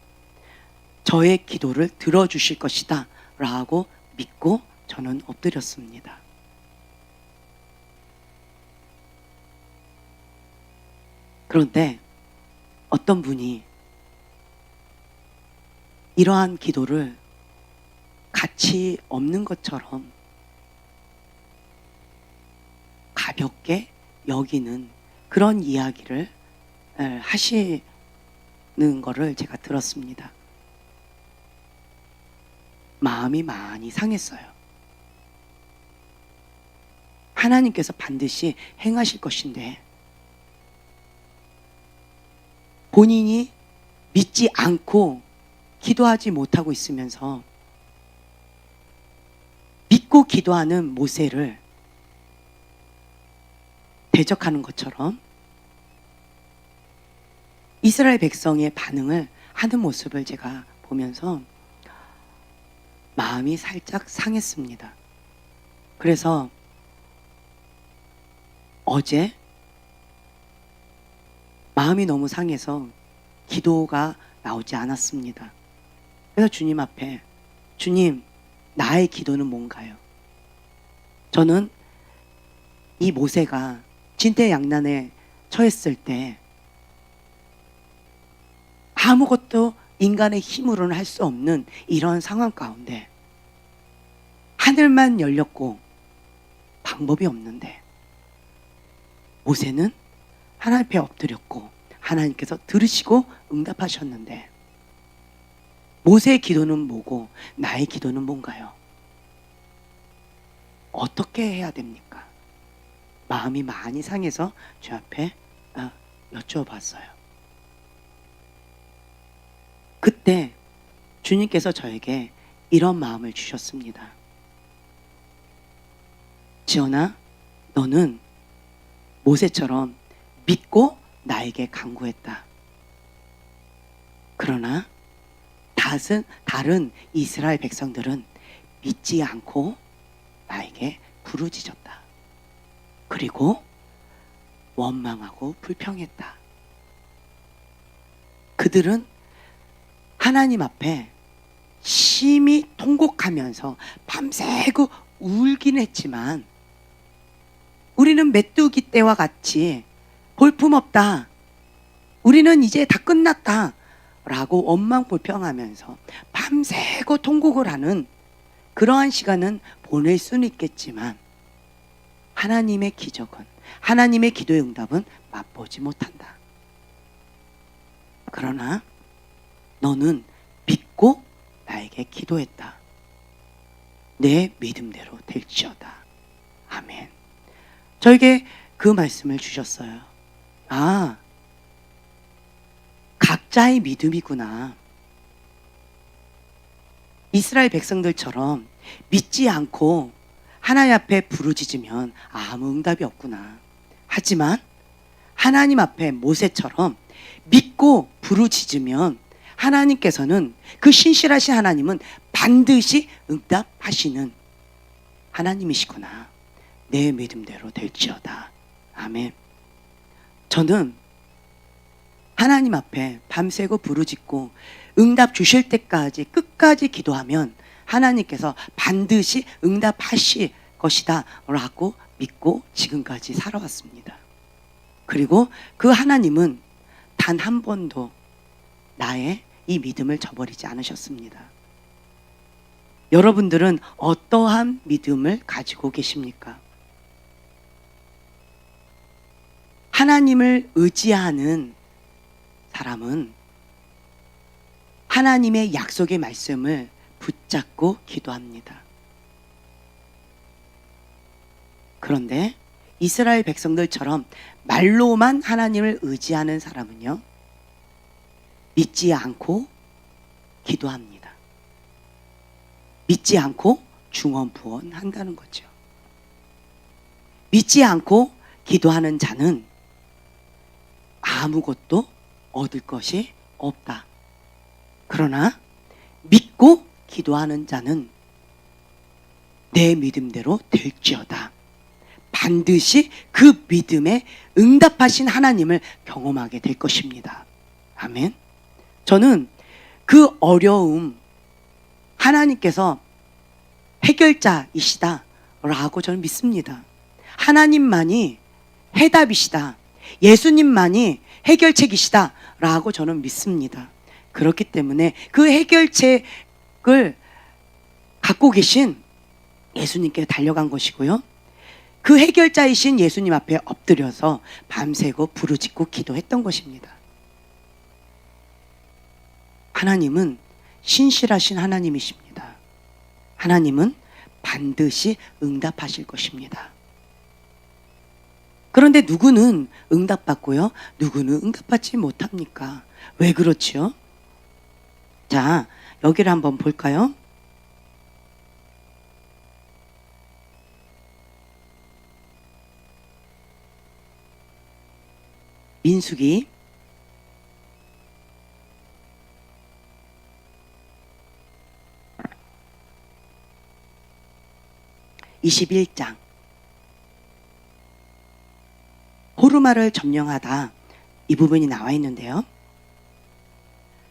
저의 기도를 들어주실 것이다 라고 믿고 저는 엎드렸습니다. 그런데 어떤 분이 이러한 기도를 가치 없는 것처럼 가볍게 여기는 그런 이야기를 하시는 거를 제가 들었습니다. 마음이 많이 상했어요. 하나님께서 반드시 행하실 것인데 본인이 믿지 않고 기도하지 못하고 있으면서 믿고 기도하는 모세를 대적하는 것처럼 이스라엘 백성의 반응을 하는 모습을 제가 보면서 마음이 살짝 상했습니다. 그래서 어제 마음이 너무 상해서 기도가 나오지 않았습니다. 그래서 주님 앞에 주님, 나의 기도는 뭔가요? 저는 이 모세가 진퇴양난에 처했을 때 아무것도 인간의 힘으로는 할 수 없는 이런 상황 가운데 하늘만 열렸고 방법이 없는데 모세는 하나님 앞에 엎드렸고 하나님께서 들으시고 응답하셨는데 모세의 기도는 뭐고 나의 기도는 뭔가요? 어떻게 해야 됩니까? 마음이 많이 상해서 주 앞에 여쭤봤어요. 그때 주님께서 저에게 이런 마음을 주셨습니다. 지연아, 너는 모세처럼 믿고 나에게 간구했다. 그러나 다른 이스라엘 백성들은 믿지 않고 나에게 부르짖었다. 그리고 원망하고 불평했다. 그들은 하나님 앞에 심히 통곡하면서 밤새고 울긴 했지만 우리는 메뚜기 떼와 같이 볼품없다. 우리는 이제 다 끝났다. 라고 원망 불평하면서 밤새고 통곡을 하는 그러한 시간은 보낼 수는 있겠지만 하나님의 기적은, 하나님의 기도의 응답은 맛보지 못한다. 그러나 너는 믿고 나에게 기도했다. 내 믿음대로 될지어다. 아멘. 저에게 그 말씀을 주셨어요. 아, 각자의 믿음이구나. 이스라엘 백성들처럼 믿지 않고 하나님 앞에 부르짖으면 아무 응답이 없구나. 하지만 하나님 앞에 모세처럼 믿고 부르짖으면 하나님께서는, 그 신실하신 하나님은 반드시 응답하시는 하나님이시구나. 내 믿음대로 될지어다. 아멘. 저는 하나님 앞에 밤새고 부르짖고 응답 주실 때까지 끝까지 기도하면 하나님께서 반드시 응답하실 것이다 라고 믿고 지금까지 살아왔습니다. 그리고 그 하나님은 단 한 번도 나의 이 믿음을 저버리지 않으셨습니다. 여러분들은 어떠한 믿음을 가지고 계십니까? 하나님을 의지하는 사람은 하나님의 약속의 말씀을 붙잡고 기도합니다. 그런데 이스라엘 백성들처럼 말로만 하나님을 의지하는 사람은요, 믿지 않고 기도합니다. 믿지 않고 중언부언한다는 거죠. 믿지 않고 기도하는 자는 아무것도 얻을 것이 없다. 그러나 믿고 기도하는 자는 내 믿음대로 될지어다. 반드시 그 믿음에 응답하신 하나님을 경험하게 될 것입니다. 아멘. 저는 그 어려움, 하나님께서 해결자이시다 라고 저는 믿습니다. 하나님만이 해답이시다. 예수님만이 해결책이시다 라고 저는 믿습니다. 그렇기 때문에 그 해결책을 갖고 계신 예수님께 달려간 것이고요. 그 해결자이신 예수님 앞에 엎드려서 밤새고 부르짖고 기도했던 것입니다. 하나님은 신실하신 하나님이십니다. 하나님은 반드시 응답하실 것입니다. 그런데 누구는 응답받고요, 누구는 응답받지 못합니까? 왜 그렇지요? 자, 여기를 한번 볼까요? 민수기 21장. 호르마를 점령하다, 이 부분이 나와 있는데요.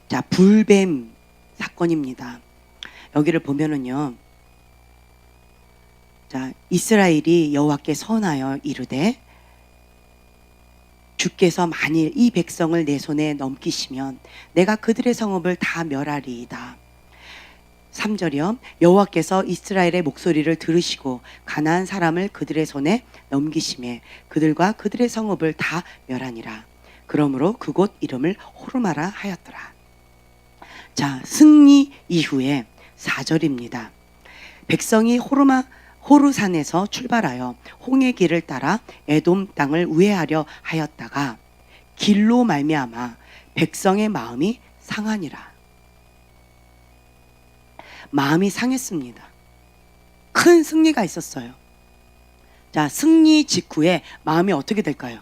자, 불뱀 사건입니다. 여기를 보면은요, 자, 이스라엘이 여호와께 선하여 이르되 주께서 만일 이 백성을 내 손에 넘기시면 내가 그들의 성읍을 다 멸하리이다. 3절이요. 여호와께서 이스라엘의 목소리를 들으시고 가나안 사람을 그들의 손에 넘기심에 그들과 그들의 성읍을 다 멸하니라. 그러므로 그곳 이름을 호르마라 하였더라. 자, 승리 이후에 4절입니다. 백성이 호르산에서 출발하여 홍해 길을 따라 에돔 땅을 우회하려 하였다가 길로 말미암아 백성의 마음이 상하니라. 마음이 상했습니다. 큰 승리가 있었어요. 자, 승리 직후에 마음이 어떻게 될까요?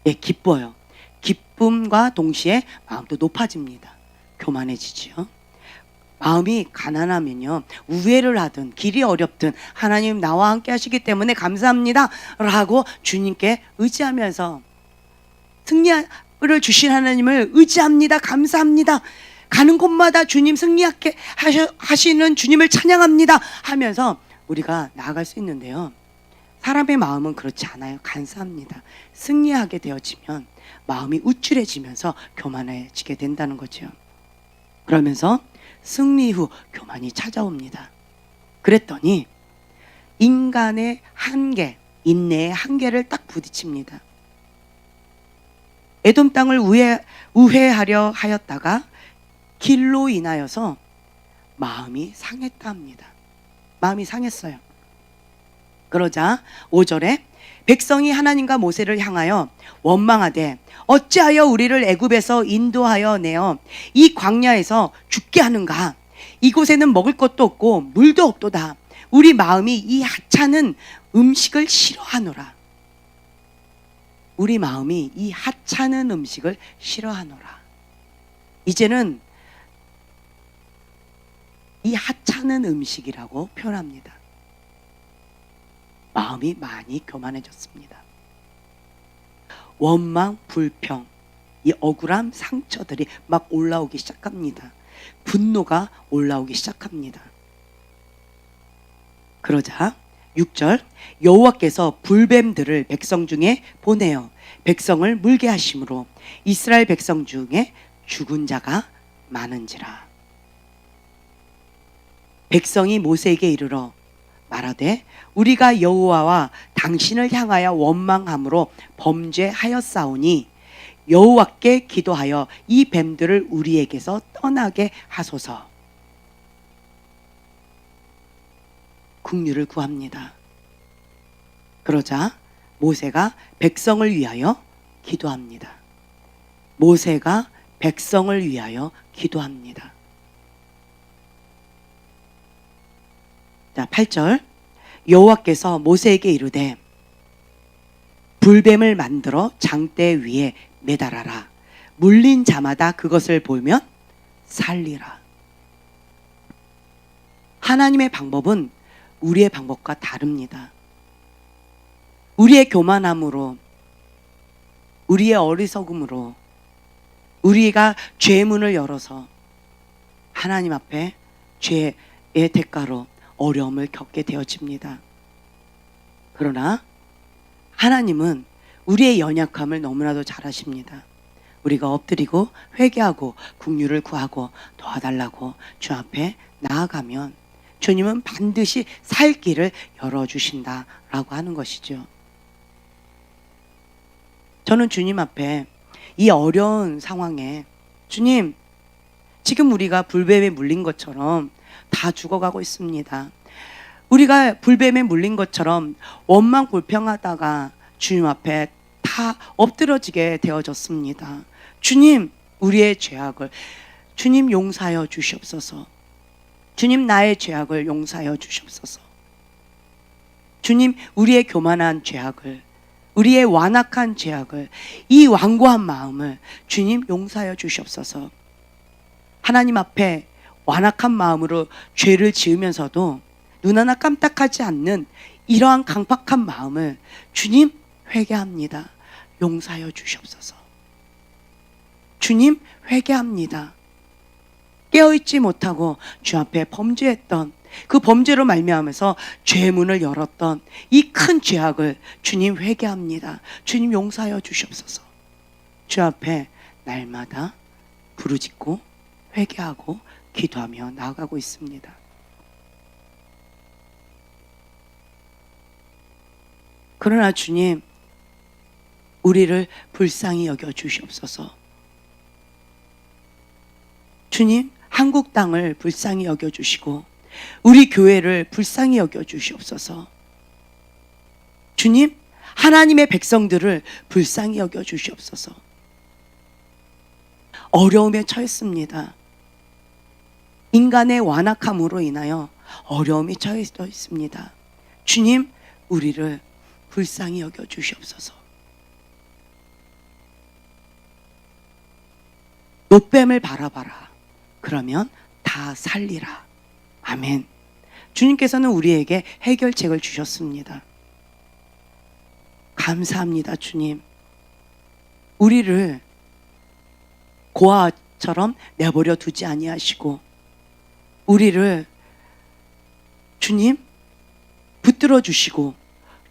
예, 기뻐요. 기쁨과 동시에 마음도 높아집니다. 교만해지지요. 마음이 가난하면요, 우회를 하든 길이 어렵든 하나님 나와 함께 하시기 때문에 감사합니다 라고 주님께 의지하면서, 승리를 주신 하나님을 의지합니다, 감사합니다, 가는 곳마다 주님 승리하게 하시는 주님을 찬양합니다 하면서 우리가 나아갈 수 있는데요, 사람의 마음은 그렇지 않아요. 간사합니다. 승리하게 되어지면 마음이 우쭐해지면서 교만해지게 된다는 거죠. 그러면서 승리 후 교만이 찾아옵니다. 그랬더니 인간의 한계, 인내의 한계를 딱 부딪힙니다. 에돔 땅을 우회하려 하였다가 길로 인하여서 마음이 상했다 합니다. 마음이 상했어요. 그러자 5절에 백성이 하나님과 모세를 향하여 원망하되 어찌하여 우리를 애굽에서 인도하여 내어 이 광야에서 죽게 하는가? 이곳에는 먹을 것도 없고 물도 없도다. 우리 마음이 이 하찮은 음식을 싫어하노라. 우리 마음이 이 하찮은 음식을 싫어하노라. 이제는 이 하찮은 음식이라고 표현합니다. 마음이 많이 교만해졌습니다. 원망, 불평, 이 억울함, 상처들이 막 올라오기 시작합니다. 분노가 올라오기 시작합니다. 그러자 6절, 여호와께서 불뱀들을 백성 중에 보내어 백성을 물게 하심으로 이스라엘 백성 중에 죽은 자가 많은지라. 백성이 모세에게 이르러 말하되 우리가 여호와와 당신을 향하여 원망함으로 범죄하였사오니 여호와께 기도하여 이 뱀들을 우리에게서 떠나게 하소서. 긍휼을 구합니다. 그러자 모세가 백성을 위하여 기도합니다. 모세가 백성을 위하여 기도합니다. 자, 8절, 여호와께서 모세에게 이르되 불뱀을 만들어 장대 위에 매달아라. 물린 자마다 그것을 보면 살리라. 하나님의 방법은 우리의 방법과 다릅니다. 우리의 교만함으로, 우리의 어리석음으로 우리가 죄의 문을 열어서 하나님 앞에 죄의 대가로 어려움을 겪게 되어집니다. 그러나 하나님은 우리의 연약함을 너무나도 잘 아십니다. 우리가 엎드리고 회개하고 긍휼을 구하고 도와달라고 주 앞에 나아가면 주님은 반드시 살 길을 열어주신다라고 하는 것이죠. 저는 주님 앞에 이 어려운 상황에, 주님, 지금 우리가 불뱀에 물린 것처럼 다 죽어가고 있습니다. 우리가 불뱀에 물린 것처럼 원망 불평하다가 주님 앞에 다 엎드러지게 되어졌습니다. 주님, 우리의 죄악을 주님 용서하여 주시옵소서. 주님, 나의 죄악을 용서하여 주시옵소서. 주님, 우리의 교만한 죄악을, 우리의 완악한 죄악을, 이 완고한 마음을 주님 용서하여 주시옵소서. 하나님 앞에 완악한 마음으로 죄를 지으면서도 눈 하나 깜짝하지 않는 이러한 강팍한 마음을 주님 회개합니다. 용서하여 주시옵소서. 주님 회개합니다. 깨어있지 못하고 주 앞에 범죄했던 그 범죄로 말미암아서 죄의 문을 열었던 이 큰 죄악을 주님 회개합니다. 주님 용서하여 주시옵소서. 주 앞에 날마다 부르짖고 회개하고 기도하며 나아가고 있습니다. 그러나 주님, 우리를 불쌍히 여겨 주시옵소서. 주님, 한국 땅을 불쌍히 여겨 주시고 우리 교회를 불쌍히 여겨 주시옵소서. 주님, 하나님의 백성들을 불쌍히 여겨 주시옵소서. 어려움에 처했습니다. 인간의 완악함으로 인하여 어려움이 처해 있습니다. 주님, 우리를 불쌍히 여겨 주시옵소서. 노뱀을 바라봐라. 그러면 다 다 살리라. 아멘. 주님께서는 우리에게 해결책을 주셨습니다. 감사합니다, 주님. 우리를 고아처럼 내버려 두지 아니하시고 우리를 주님 붙들어 주시고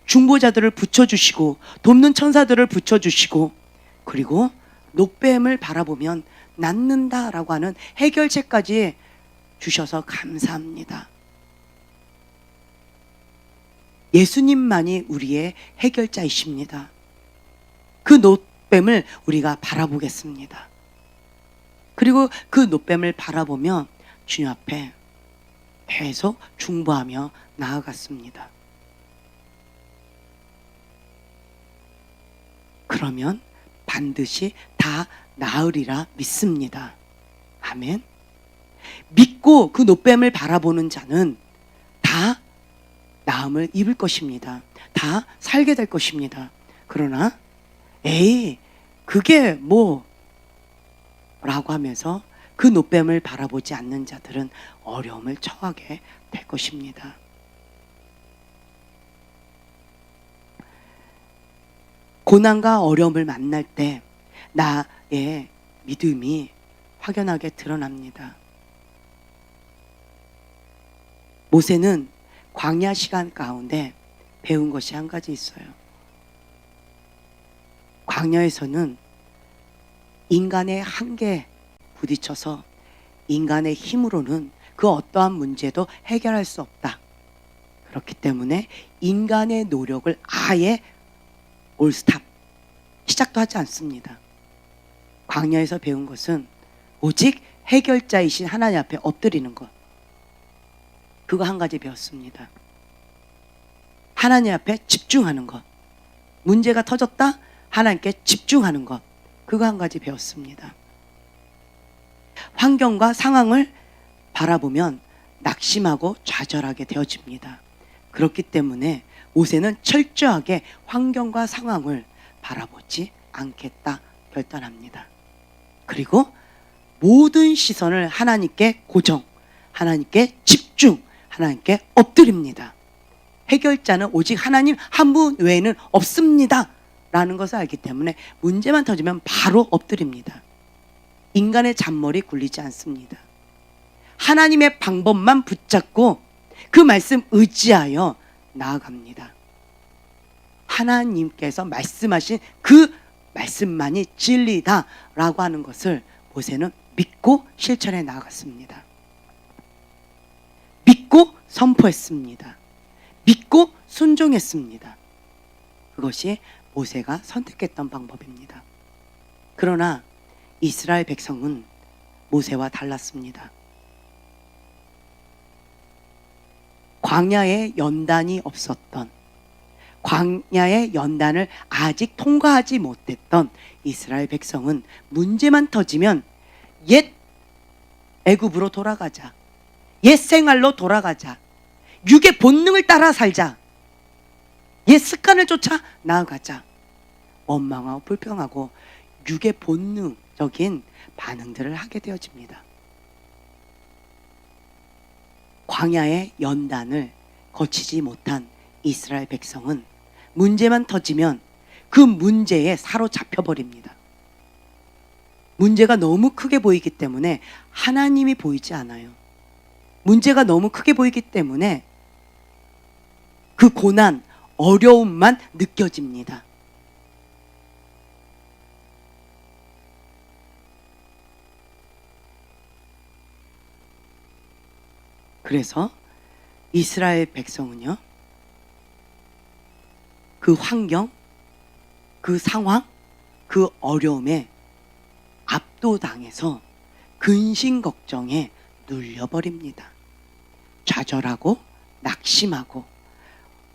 중보자들을 붙여주시고 돕는 천사들을 붙여주시고 그리고 노뱀을 바라보면 낫는다라고 하는 해결책까지 주셔서 감사합니다. 예수님만이 우리의 해결자이십니다. 그 노뱀을 우리가 바라보겠습니다. 그리고 그 노뱀을 바라보며 주님 앞에 계속 중보하며 나아갔습니다. 그러면 반드시 다 나으리라 믿습니다. 아멘. 믿고 그 노뱀을 바라보는 자는 다 나음을 입을 것입니다. 다 살게 될 것입니다. 그러나 에이 그게 뭐 라고 하면서 그 노뱀을 바라보지 않는 자들은 어려움을 처하게 될 것입니다. 고난과 어려움을 만날 때 나의 믿음이 확연하게 드러납니다. 모세는 광야 시간 가운데 배운 것이 한 가지 있어요. 광야에서는 인간의 한계에 부딪혀서 인간의 힘으로는 그 어떠한 문제도 해결할 수 없다. 그렇기 때문에 인간의 노력을 아예 올스탑 시작도 하지 않습니다. 광야에서 배운 것은 오직 해결자이신 하나님 앞에 엎드리는 것. 그거 한 가지 배웠습니다. 하나님 앞에 집중하는 것. 문제가 터졌다? 하나님께 집중하는 것. 그거 한 가지 배웠습니다. 환경과 상황을 바라보면 낙심하고 좌절하게 되어집니다. 그렇기 때문에 모세는 철저하게 환경과 상황을 바라보지 않겠다 결단합니다. 그리고 모든 시선을 하나님께 고정, 하나님께 집중, 하나님께 엎드립니다. 해결자는 오직 하나님 한 분 외에는 없습니다 라는 것을 알기 때문에 문제만 터지면 바로 엎드립니다. 인간의 잔머리 굴리지 않습니다. 하나님의 방법만 붙잡고 그 말씀 의지하여 나아갑니다. 하나님께서 말씀하신 그 말씀만이 진리다 라고 하는 것을 모세는 믿고 실천해 나아갔습니다. 믿고 선포했습니다. 믿고 순종했습니다. 그것이 모세가 선택했던 방법입니다. 그러나 이스라엘 백성은 모세와 달랐습니다. 광야에 연단이 없었던, 광야의 연단을 아직 통과하지 못했던 이스라엘 백성은 문제만 터지면 옛 애굽으로 돌아가자, 옛 생활로 돌아가자, 육의 본능을 따라 살자, 옛 습관을 쫓아 나아가자, 원망하고 불평하고 육의 본능적인 반응들을 하게 되어집니다. 광야의 연단을 거치지 못한 이스라엘 백성은 문제만 터지면 그 문제에 사로잡혀 버립니다. 문제가 너무 크게 보이기 때문에 하나님이 보이지 않아요. 문제가 너무 크게 보이기 때문에 그 고난, 어려움만 느껴집니다. 그래서 이스라엘 백성은요, 그 환경, 그 상황, 그 어려움에 압도당해서 근심 걱정에 눌려버립니다. 좌절하고 낙심하고,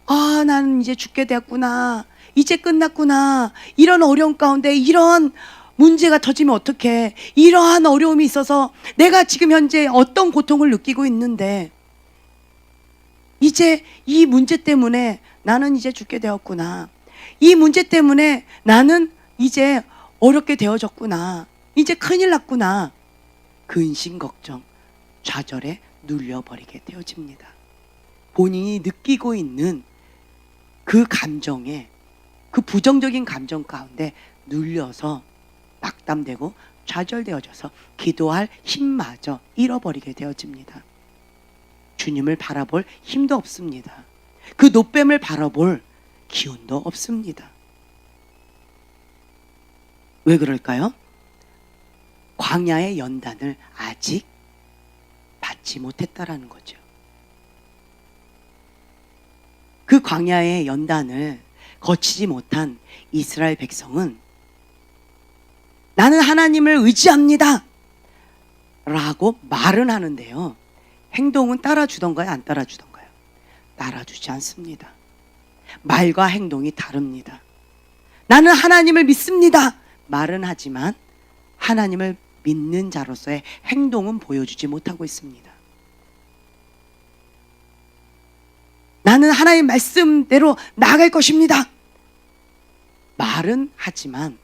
아, 나는 이제 죽게 되었구나, 이제 끝났구나, 이런 어려움 가운데 이런 문제가 터지면 어떡해, 이러한 어려움이 있어서 내가 지금 현재 어떤 고통을 느끼고 있는데 이제 이 문제 때문에 나는 이제 죽게 되었구나, 이 문제 때문에 나는 이제 어렵게 되어졌구나, 이제 큰일 났구나. 근심 걱정, 좌절에 눌려버리게 되어집니다. 본인이 느끼고 있는 그 감정에, 그 부정적인 감정 가운데 눌려서 낙담되고 좌절되어져서 기도할 힘마저 잃어버리게 되어집니다. 주님을 바라볼 힘도 없습니다. 그 노뱀을 바라볼 기운도 없습니다. 왜 그럴까요? 광야의 연단을 아직 받지 못했다라는 거죠. 그 광야의 연단을 거치지 못한 이스라엘 백성은 나는 하나님을 의지합니다 라고 말은 하는데요, 행동은 따라주던가요, 안 따라주던가요? 따라주지 않습니다. 말과 행동이 다릅니다. 나는 하나님을 믿습니다 말은 하지만 하나님을 믿는 자로서의 행동은 보여주지 못하고 있습니다. 나는 하나님 말씀대로 나아갈 것입니다 말은 하지만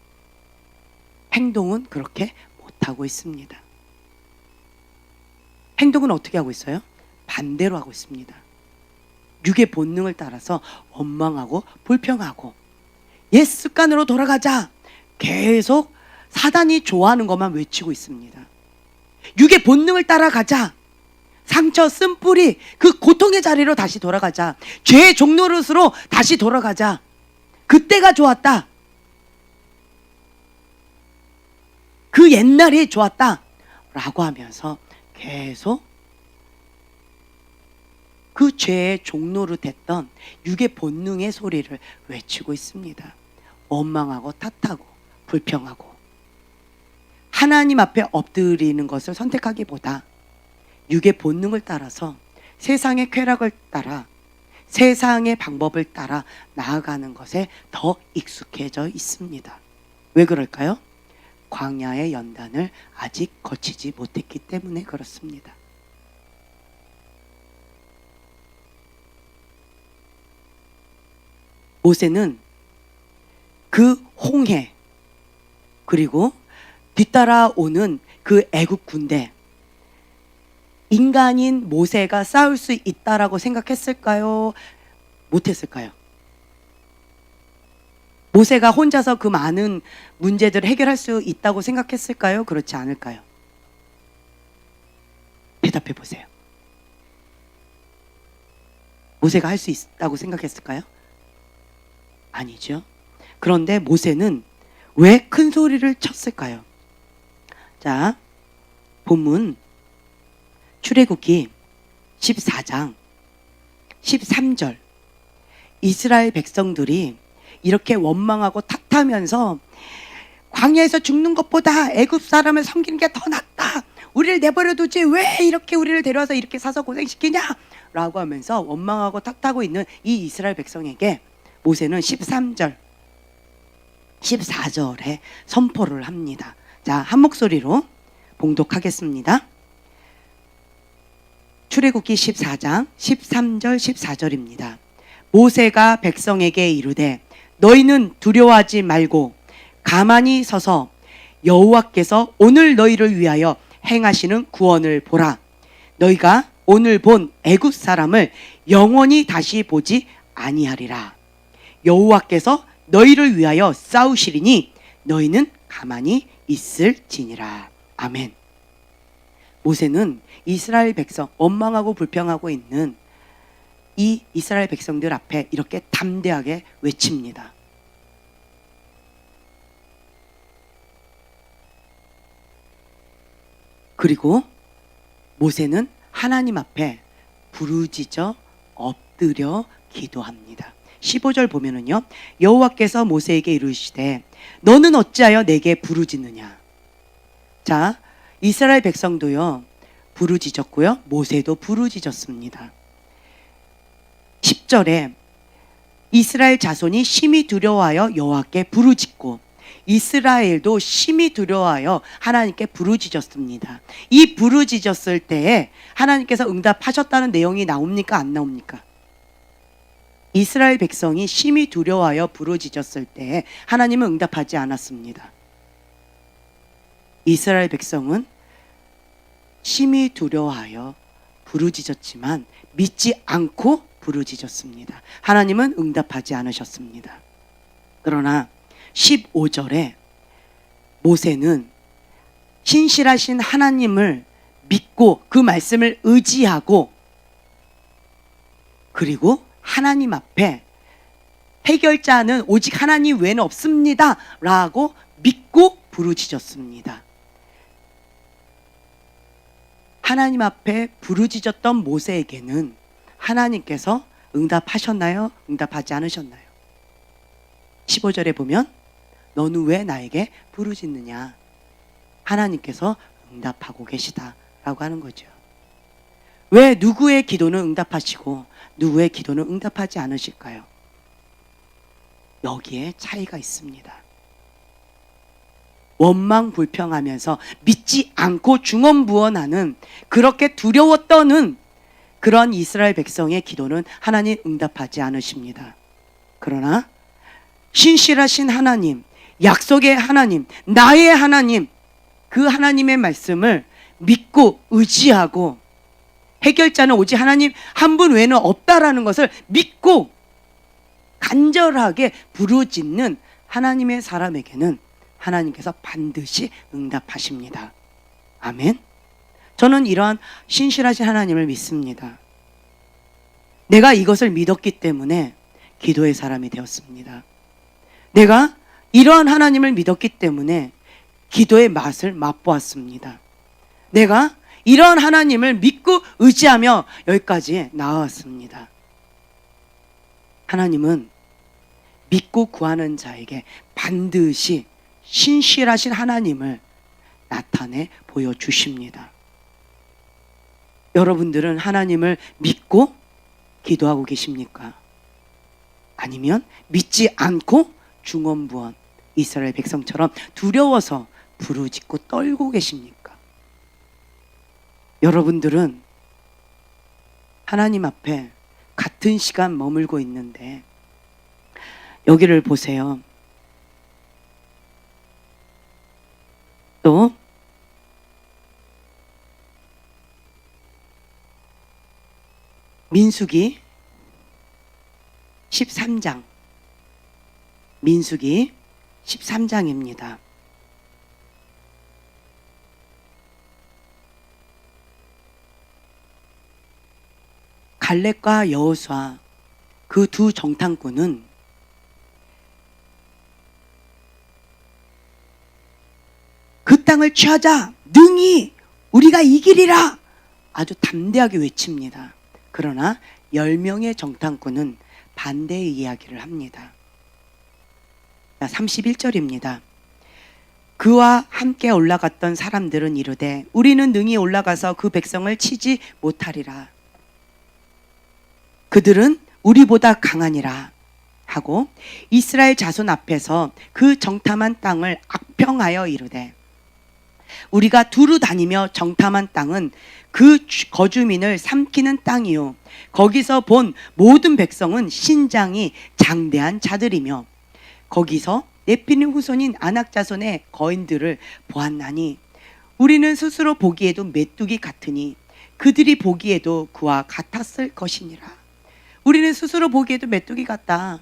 행동은 그렇게 못하고 있습니다. 행동은 어떻게 하고 있어요? 반대로 하고 있습니다. 육의 본능을 따라서 원망하고 불평하고 옛 습관으로 돌아가자 계속 사단이 좋아하는 것만 외치고 있습니다. 육의 본능을 따라가자, 상처 쓴 뿌리 그 고통의 자리로 다시 돌아가자, 죄의 종노릇으로 다시 돌아가자, 그때가 좋았다, 그 옛날이 좋았다 라고 하면서 계속 그 죄의 종노릇했던 육의 본능의 소리를 외치고 있습니다. 원망하고 탓하고 불평하고 하나님 앞에 엎드리는 것을 선택하기보다 육의 본능을 따라서 세상의 쾌락을 따라 세상의 방법을 따라 나아가는 것에 더 익숙해져 있습니다. 왜 그럴까요? 광야의 연단을 아직 거치지 못했기 때문에 그렇습니다. 모세는 그 홍해 그리고 뒤따라오는 그 애국 군대, 인간인 모세가 싸울 수 있다라고 생각했을까요? 못했을까요? 모세가 혼자서 그 많은 문제들을 해결할 수 있다고 생각했을까요? 그렇지 않을까요? 대답해 보세요. 모세가 할 수 있다고 생각했을까요? 아니죠. 그런데 모세는 왜 큰 소리를 쳤을까요? 자, 본문 출애굽기 14장 13절, 이스라엘 백성들이 이렇게 원망하고 탓하면서 광야에서 죽는 것보다 애굽 사람을 섬기는 게 더 낫다, 우리를 내버려두지 왜 이렇게 우리를 데려와서 이렇게 사서 고생시키냐 라고 하면서 원망하고 탓하고 있는 이 이스라엘 백성에게 모세는 13절 14절에 선포를 합니다. 자, 한 목소리로 봉독하겠습니다. 출애굽기 14장 13절 14절입니다. 모세가 백성에게 이르되 너희는 두려워하지 말고 가만히 서서 여호와께서 오늘 너희를 위하여 행하시는 구원을 보라. 너희가 오늘 본 애굽 사람을 영원히 다시 보지 아니하리라. 여호와께서 너희를 위하여 싸우시리니 너희는 가만히 있을지니라. 아멘. 모세는 이스라엘 백성, 원망하고 불평하고 있는 이 이스라엘 백성들 앞에 이렇게 담대하게 외칩니다. 그리고 모세는 하나님 앞에 부르짖어 엎드려 기도합니다. 15절 보면은요, 여호와께서 모세에게 이르시되 너는 어찌하여 내게 부르짖느냐. 자, 이스라엘 백성도요 부르짖었고요, 모세도 부르짖었습니다. 10절에 이스라엘 자손이 심히 두려워하여 여호와께 부르짖고 이스라엘도 심히 두려워하여 하나님께 부르짖었습니다. 이 부르짖었을 때에 하나님께서 응답하셨다는 내용이 나옵니까, 안 나옵니까? 이스라엘 백성이 심히 두려워하여 부르짖었을 때에 하나님은 응답하지 않았습니다. 이스라엘 백성은 심히 두려워하여 부르짖었지만 믿지 않고 부르짖었습니다. 하나님은 응답하지 않으셨습니다. 그러나 15절에 모세는 신실하신 하나님을 믿고 그 말씀을 의지하고 그리고 하나님 앞에 해결자는 오직 하나님 외에는 없습니다 라고 믿고 부르짖었습니다. 하나님 앞에 부르짖었던 모세에게는 하나님께서 응답하셨나요? 응답하지 않으셨나요? 15절에 보면 너는 왜 나에게 부르짖느냐? 하나님께서 응답하고 계시다 라고 하는 거죠. 왜 누구의 기도는 응답하시고 누구의 기도는 응답하지 않으실까요? 여기에 차이가 있습니다. 원망 불평하면서 믿지 않고 중언부언하는 그렇게 두려워 떠는 그런 이스라엘 백성의 기도는 하나님 응답하지 않으십니다. 그러나 신실하신 하나님, 약속의 하나님, 나의 하나님, 그 하나님의 말씀을 믿고 의지하고 해결자는 오직 하나님 한 분 외에는 없다라는 것을 믿고 간절하게 부르짖는 하나님의 사람에게는 하나님께서 반드시 응답하십니다. 아멘. 저는 이러한 신실하신 하나님을 믿습니다. 내가 이것을 믿었기 때문에 기도의 사람이 되었습니다. 내가 이러한 하나님을 믿었기 때문에 기도의 맛을 맛보았습니다. 내가 이러한 하나님을 믿고 의지하며 여기까지 나아왔습니다. 하나님은 믿고 구하는 자에게 반드시 신실하신 하나님을 나타내 보여주십니다. 여러분들은 하나님을 믿고 기도하고 계십니까? 아니면 믿지 않고 중언부언 이스라엘 백성처럼 두려워서 부르짖고 떨고 계십니까? 여러분들은 하나님 앞에 같은 시간 머물고 있는데 여기를 보세요. 또 민수기 13장 민수기 13장입니다. 갈렙과 여호수아 그 두 정탐꾼은 그 땅을 취하자 능히 우리가 이기리라 아주 담대하게 외칩니다. 그러나 10명의 정탐꾼은 반대의 이야기를 합니다. 31절입니다. 그와 함께 올라갔던 사람들은 이르되 우리는 능히 올라가서 그 백성을 치지 못하리라. 그들은 우리보다 강하니라 하고 이스라엘 자손 앞에서 그 정탐한 땅을 악평하여 이르되 우리가 두루 다니며 정탐한 땅은 그 거주민을 삼키는 땅이요 거기서 본 모든 백성은 신장이 장대한 자들이며 거기서 네피림 후손인 아낙 자손의 거인들을 보았나니 우리는 스스로 보기에도 메뚜기 같으니 그들이 보기에도 그와 같았을 것이니라. 우리는 스스로 보기에도 메뚜기 같다.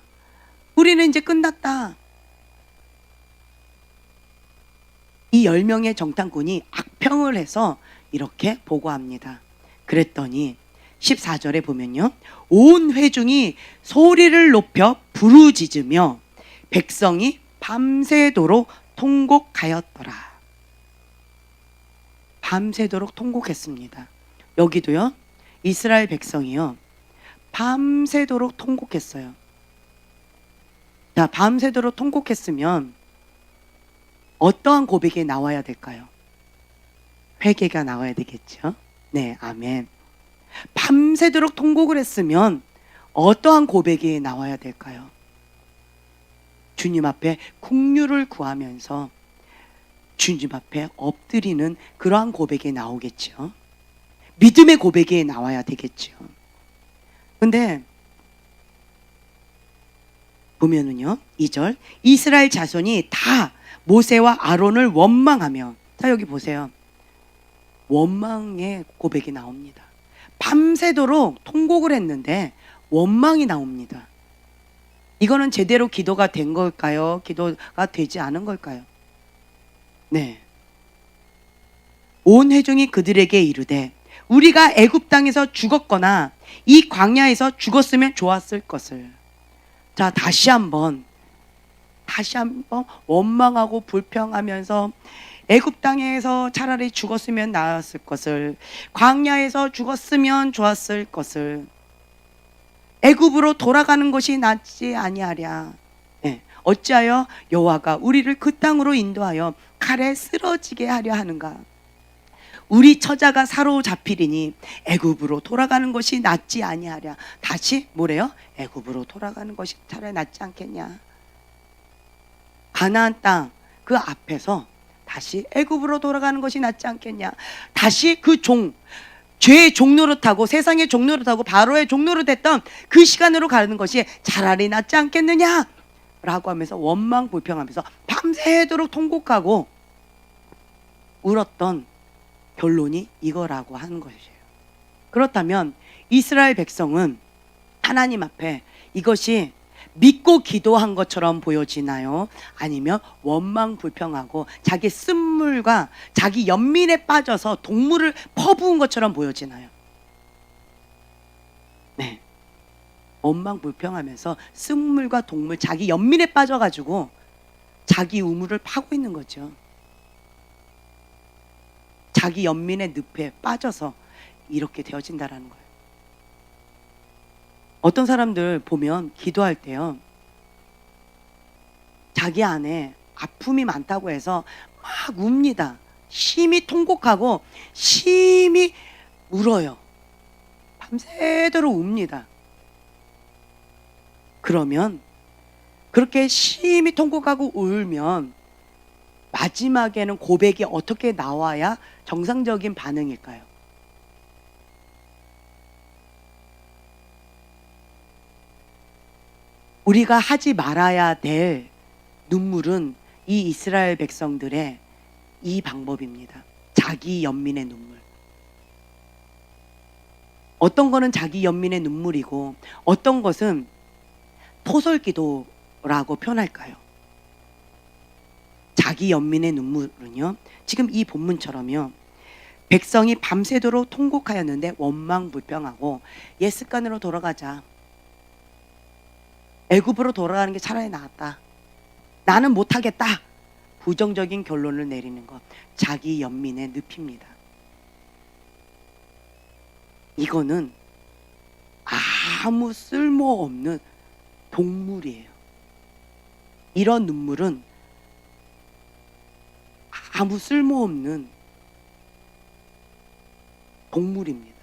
우리는 이제 끝났다. 이 10명의 정탐꾼이 악평을 해서 이렇게 보고합니다. 그랬더니 14절에 보면요. 온 회중이 소리를 높여 부르짖으며 백성이 밤새도록 통곡하였더라. 밤새도록 통곡했습니다. 여기도요. 이스라엘 백성이요. 밤새도록 통곡했어요. 자, 밤새도록 통곡했으면 어떠한 고백이 나와야 될까요? 회개가 나와야 되겠죠. 네, 아멘. 밤새도록 통곡을 했으면 어떠한 고백이 나와야 될까요? 주님 앞에 긍휼을 구하면서 주님 앞에 엎드리는 그러한 고백이 나오겠죠. 믿음의 고백이 나와야 되겠죠. 근데 보면은요, 2절 이스라엘 자손이 다 모세와 아론을 원망하며, 자 여기 보세요. 원망의 고백이 나옵니다. 밤새도록 통곡을 했는데 원망이 나옵니다. 이거는 제대로 기도가 된 걸까요? 기도가 되지 않은 걸까요? 네. 온 회중이 그들에게 이르되 우리가 애굽 땅에서 죽었거나 이 광야에서 죽었으면 좋았을 것을. 자, 다시 한번 원망하고 불평하면서 애굽 땅에서 차라리 죽었으면 나았을 것을, 광야에서 죽었으면 좋았을 것을, 애굽으로 돌아가는 것이 낫지 아니하랴. 네. 어찌하여 여호와가 우리를 그 땅으로 인도하여 칼에 쓰러지게 하려 하는가? 우리 처자가 사로잡히리니 애굽으로 돌아가는 것이 낫지 아니하랴. 다시 뭐래요? 애굽으로 돌아가는 것이 차라리 낫지 않겠냐? 가나안 땅 그 앞에서 다시 애굽으로 돌아가는 것이 낫지 않겠냐? 다시 그 죄의 종노릇하고 세상의 종노릇하고 바로의 종노릇했던 그 시간으로 가는 것이 차라리 낫지 않겠느냐? 라고 하면서 원망 불평하면서 밤새도록 통곡하고 울었던 결론이 이거라고 하는 것이에요. 그렇다면 이스라엘 백성은 하나님 앞에 이것이 믿고 기도한 것처럼 보여지나요? 아니면 원망 불평하고 자기 쓴물과 자기 연민에 빠져서 동물을 퍼부은 것처럼 보여지나요? 네. 원망 불평하면서 쓴물과 동물, 자기 연민에 빠져가지고 자기 우물을 파고 있는 거죠. 자기 연민의 늪에 빠져서 이렇게 되어진다라는 거예요. 어떤 사람들 보면 기도할 때요, 자기 안에 아픔이 많다고 해서 막 웁니다. 심히 통곡하고 심히 울어요. 밤새도록 웁니다. 그러면 그렇게 심히 통곡하고 울면 마지막에는 고백이 어떻게 나와야 정상적인 반응일까요? 우리가 하지 말아야 될 눈물은 이 이스라엘 백성들의 이 방법입니다. 자기 연민의 눈물. 어떤 거는 자기 연민의 눈물이고 어떤 것은 토설기도라고 표현할까요? 자기 연민의 눈물은요, 지금 이 본문처럼요, 백성이 밤새도록 통곡하였는데 원망 불평하고 옛 습관으로 돌아가자, 애굽으로 돌아가는 게 차라리 나았다, 나는 못하겠다, 부정적인 결론을 내리는 것, 자기 연민의 늪입니다. 이거는 아무 쓸모없는 동물이에요. 이런 눈물은 아무 쓸모없는 동물입니다.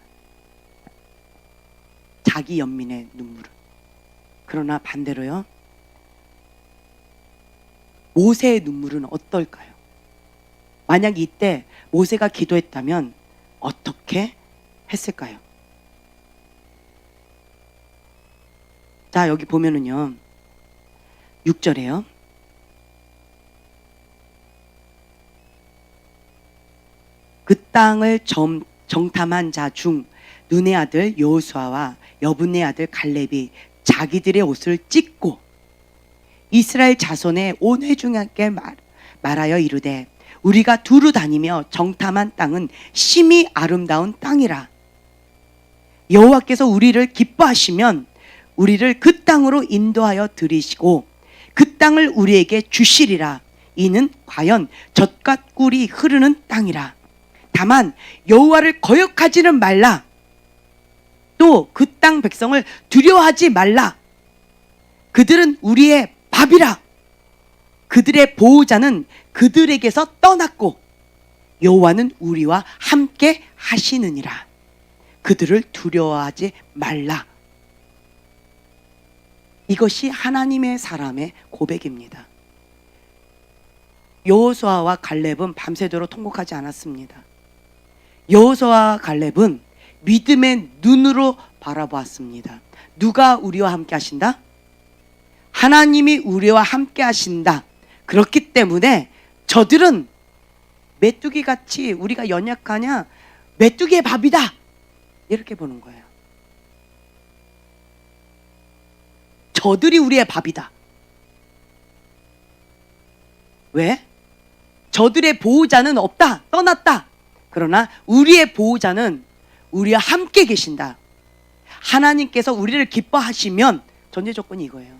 자기 연민의 눈물은. 그러나 반대로요, 모세의 눈물은 어떨까요? 만약 이때 모세가 기도했다면 어떻게 했을까요? 자, 여기 보면은요, 6절에요. 그 땅을 정탐한 자 중 눈의 아들 여호수아와 여분의 아들 갈렙이 자기들의 옷을 찢고 이스라엘 자손의 온 회중에게 말하여 이르되 우리가 두루 다니며 정탐한 땅은 심히 아름다운 땅이라. 여호와께서 우리를 기뻐하시면 우리를 그 땅으로 인도하여 들이시고 그 땅을 우리에게 주시리라. 이는 과연 젖과 꿀이 흐르는 땅이라. 다만 여호와를 거역하지는 말라. 또 그 땅 백성을 두려워하지 말라. 그들은 우리의 밥이라. 그들의 보호자는 그들에게서 떠났고 여호와는 우리와 함께 하시느니라. 그들을 두려워하지 말라. 이것이 하나님의 사람의 고백입니다. 여호수아와 갈렙은 밤새도록 통곡하지 않았습니다. 여호수아와 갈렙은 믿음의 눈으로 바라보았습니다. 누가 우리와 함께 하신다? 하나님이 우리와 함께 하신다. 그렇기 때문에 저들은 메뚜기 같이 우리가 연약하냐? 메뚜기의 밥이다. 이렇게 보는 거예요. 저들이 우리의 밥이다. 왜? 저들의 보호자는 없다. 떠났다. 그러나 우리의 보호자는 우리와 함께 계신다. 하나님께서 우리를 기뻐하시면, 전제 조건이 이거예요.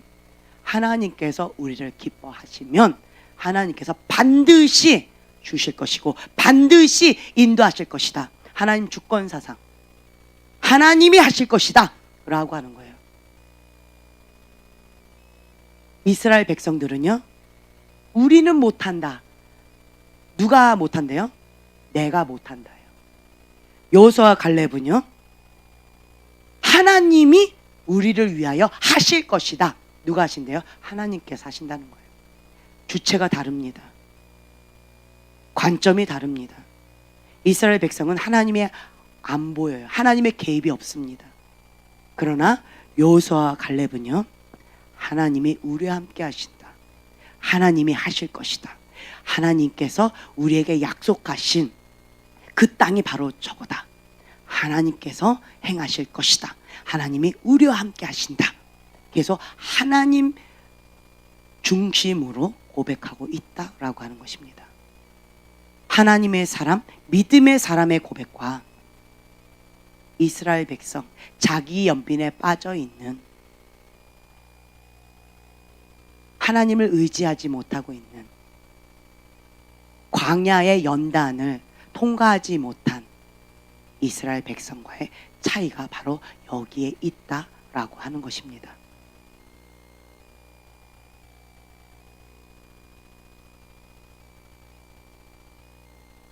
하나님께서 우리를 기뻐하시면 하나님께서 반드시 주실 것이고 반드시 인도하실 것이다. 하나님 주권사상, 하나님이 하실 것이다 라고 하는 거예요. 이스라엘 백성들은요, 우리는 못한다. 누가 못한대요? 내가 못한다요. 여호수아와 갈렙은요, 하나님이 우리를 위하여 하실 것이다. 누가 하신대요? 하나님께서 하신다는 거예요. 주체가 다릅니다. 관점이 다릅니다. 이스라엘 백성은 하나님의 안 보여요. 하나님의 개입이 없습니다. 그러나 여호수아와 갈렙은요, 하나님이 우리와 함께 하신다. 하나님이 하실 것이다. 하나님께서 우리에게 약속하신 그 땅이 바로 저거다. 하나님께서 행하실 것이다. 하나님이 우리와 함께 하신다. 그래서 하나님 중심으로 고백하고 있다라고 하는 것입니다. 하나님의 사람, 믿음의 사람의 고백과 이스라엘 백성, 자기 연민에 빠져 있는, 하나님을 의지하지 못하고 있는, 광야의 연단을 통과하지 못한 이스라엘 백성과의 차이가 바로 여기에 있다라고 하는 것입니다.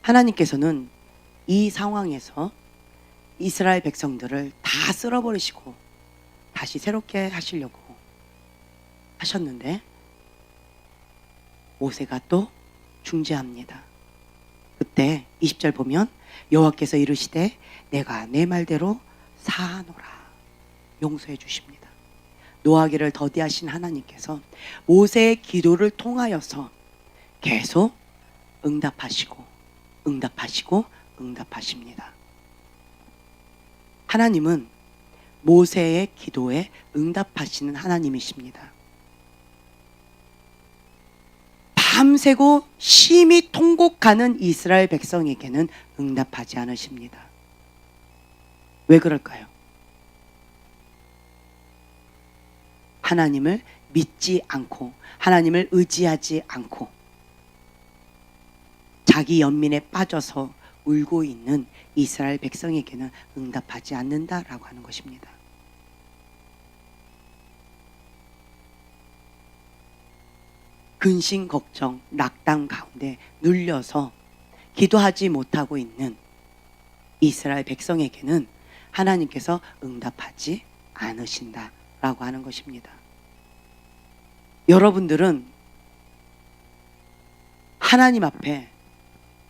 하나님께서는 이 상황에서 이스라엘 백성들을 다 쓸어버리시고 다시 새롭게 하시려고 하셨는데 모세가 또 중재합니다. 그때 20절 보면 여호와께서 이르시되 내가 내 말대로 사하노라 용서해 주십니다. 노하기를 더디하신 하나님께서 모세의 기도를 통하여서 계속 응답하십니다. 하나님은 모세의 기도에 응답하시는 하나님이십니다. 밤새고 심히 통곡하는 이스라엘 백성에게는 응답하지 않으십니다. 왜 그럴까요? 하나님을 믿지 않고 하나님을 의지하지 않고 자기 연민에 빠져서 울고 있는 이스라엘 백성에게는 응답하지 않는다라고 하는 것입니다. 근심 걱정 낙담 가운데 눌려서 기도하지 못하고 있는 이스라엘 백성에게는 하나님께서 응답하지 않으신다라고 하는 것입니다. 여러분들은 하나님 앞에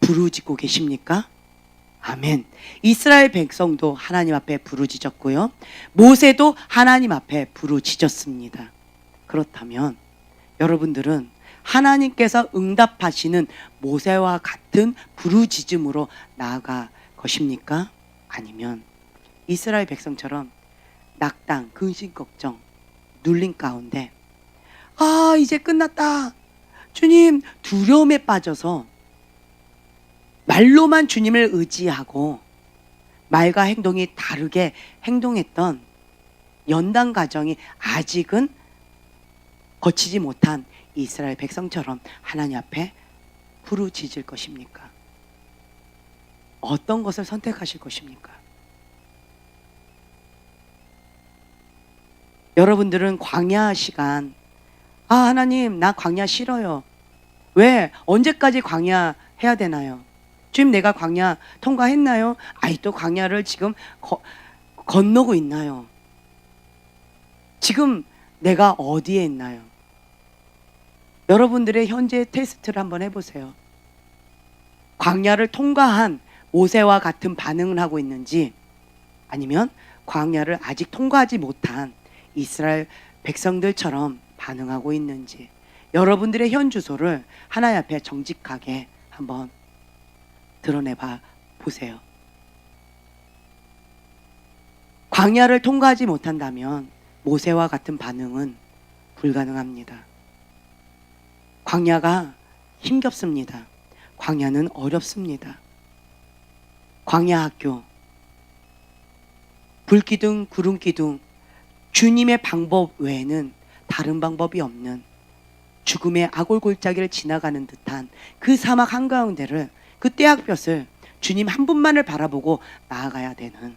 부르짖고 계십니까? 아멘. 이스라엘 백성도 하나님 앞에 부르짖었고요. 모세도 하나님 앞에 부르짖었습니다. 그렇다면 여러분들은 하나님께서 응답하시는 모세와 같은 부르짖음으로 나아갈 것입니까? 아니면 이스라엘 백성처럼 낙담, 근심, 걱정, 눌림 가운데 이제 끝났다. 주님, 두려움에 빠져서 말로만 주님을 의지하고 말과 행동이 다르게 행동했던 연단 과정이 아직은 거치지 못한 이스라엘 백성처럼 하나님 앞에 부르짖을 것입니까? 어떤 것을 선택하실 것입니까? 여러분들은 광야 시간, 하나님 나 광야 싫어요. 왜? 언제까지 광야 해야 되나요? 주님 내가 광야 통과했나요? 또 광야를 지금 건너고 있나요? 지금 내가 어디에 있나요? 여러분들의 현재 테스트를 한번 해보세요. 광야를 통과한 모세와 같은 반응을 하고 있는지, 아니면 광야를 아직 통과하지 못한 이스라엘 백성들처럼 반응하고 있는지, 여러분들의 현 주소를 하나님 앞에 정직하게 한번 드러내봐 보세요. 광야를 통과하지 못한다면 모세와 같은 반응은 불가능합니다. 광야가 힘겹습니다. 광야는 어렵습니다. 광야 학교, 불기둥, 구름기둥, 주님의 방법 외에는 다른 방법이 없는 죽음의 아골골짜기를 지나가는 듯한 그 사막 한가운데를, 그 떼약볕을 주님 한 분만을 바라보고 나아가야 되는,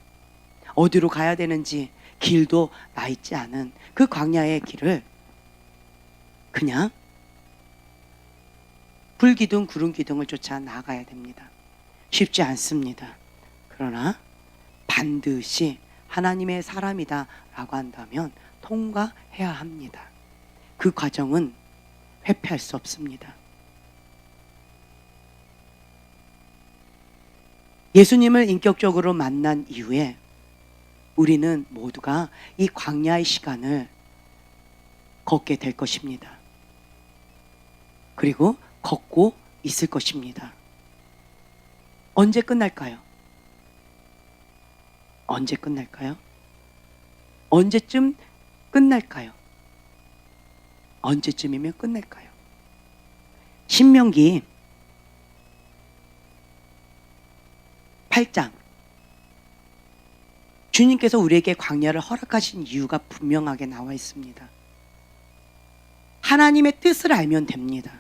어디로 가야 되는지 길도 나 있지 않은 그 광야의 길을 그냥 불기둥 구름기둥을 쫓아 나아가야 됩니다. 쉽지 않습니다. 그러나 반드시 하나님의 사람이다 라고 한다면 통과해야 합니다. 그 과정은 회피할 수 없습니다. 예수님을 인격적으로 만난 이후에 우리는 모두가 이 광야의 시간을 걷게 될 것입니다. 그리고 걷고 있을 것입니다. 언제 끝날까요? 언제 끝날까요? 언제쯤 끝날까요? 언제쯤이면 끝날까요? 신명기 8장, 주님께서 우리에게 광야를 허락하신 이유가 분명하게 나와 있습니다. 하나님의 뜻을 알면 됩니다.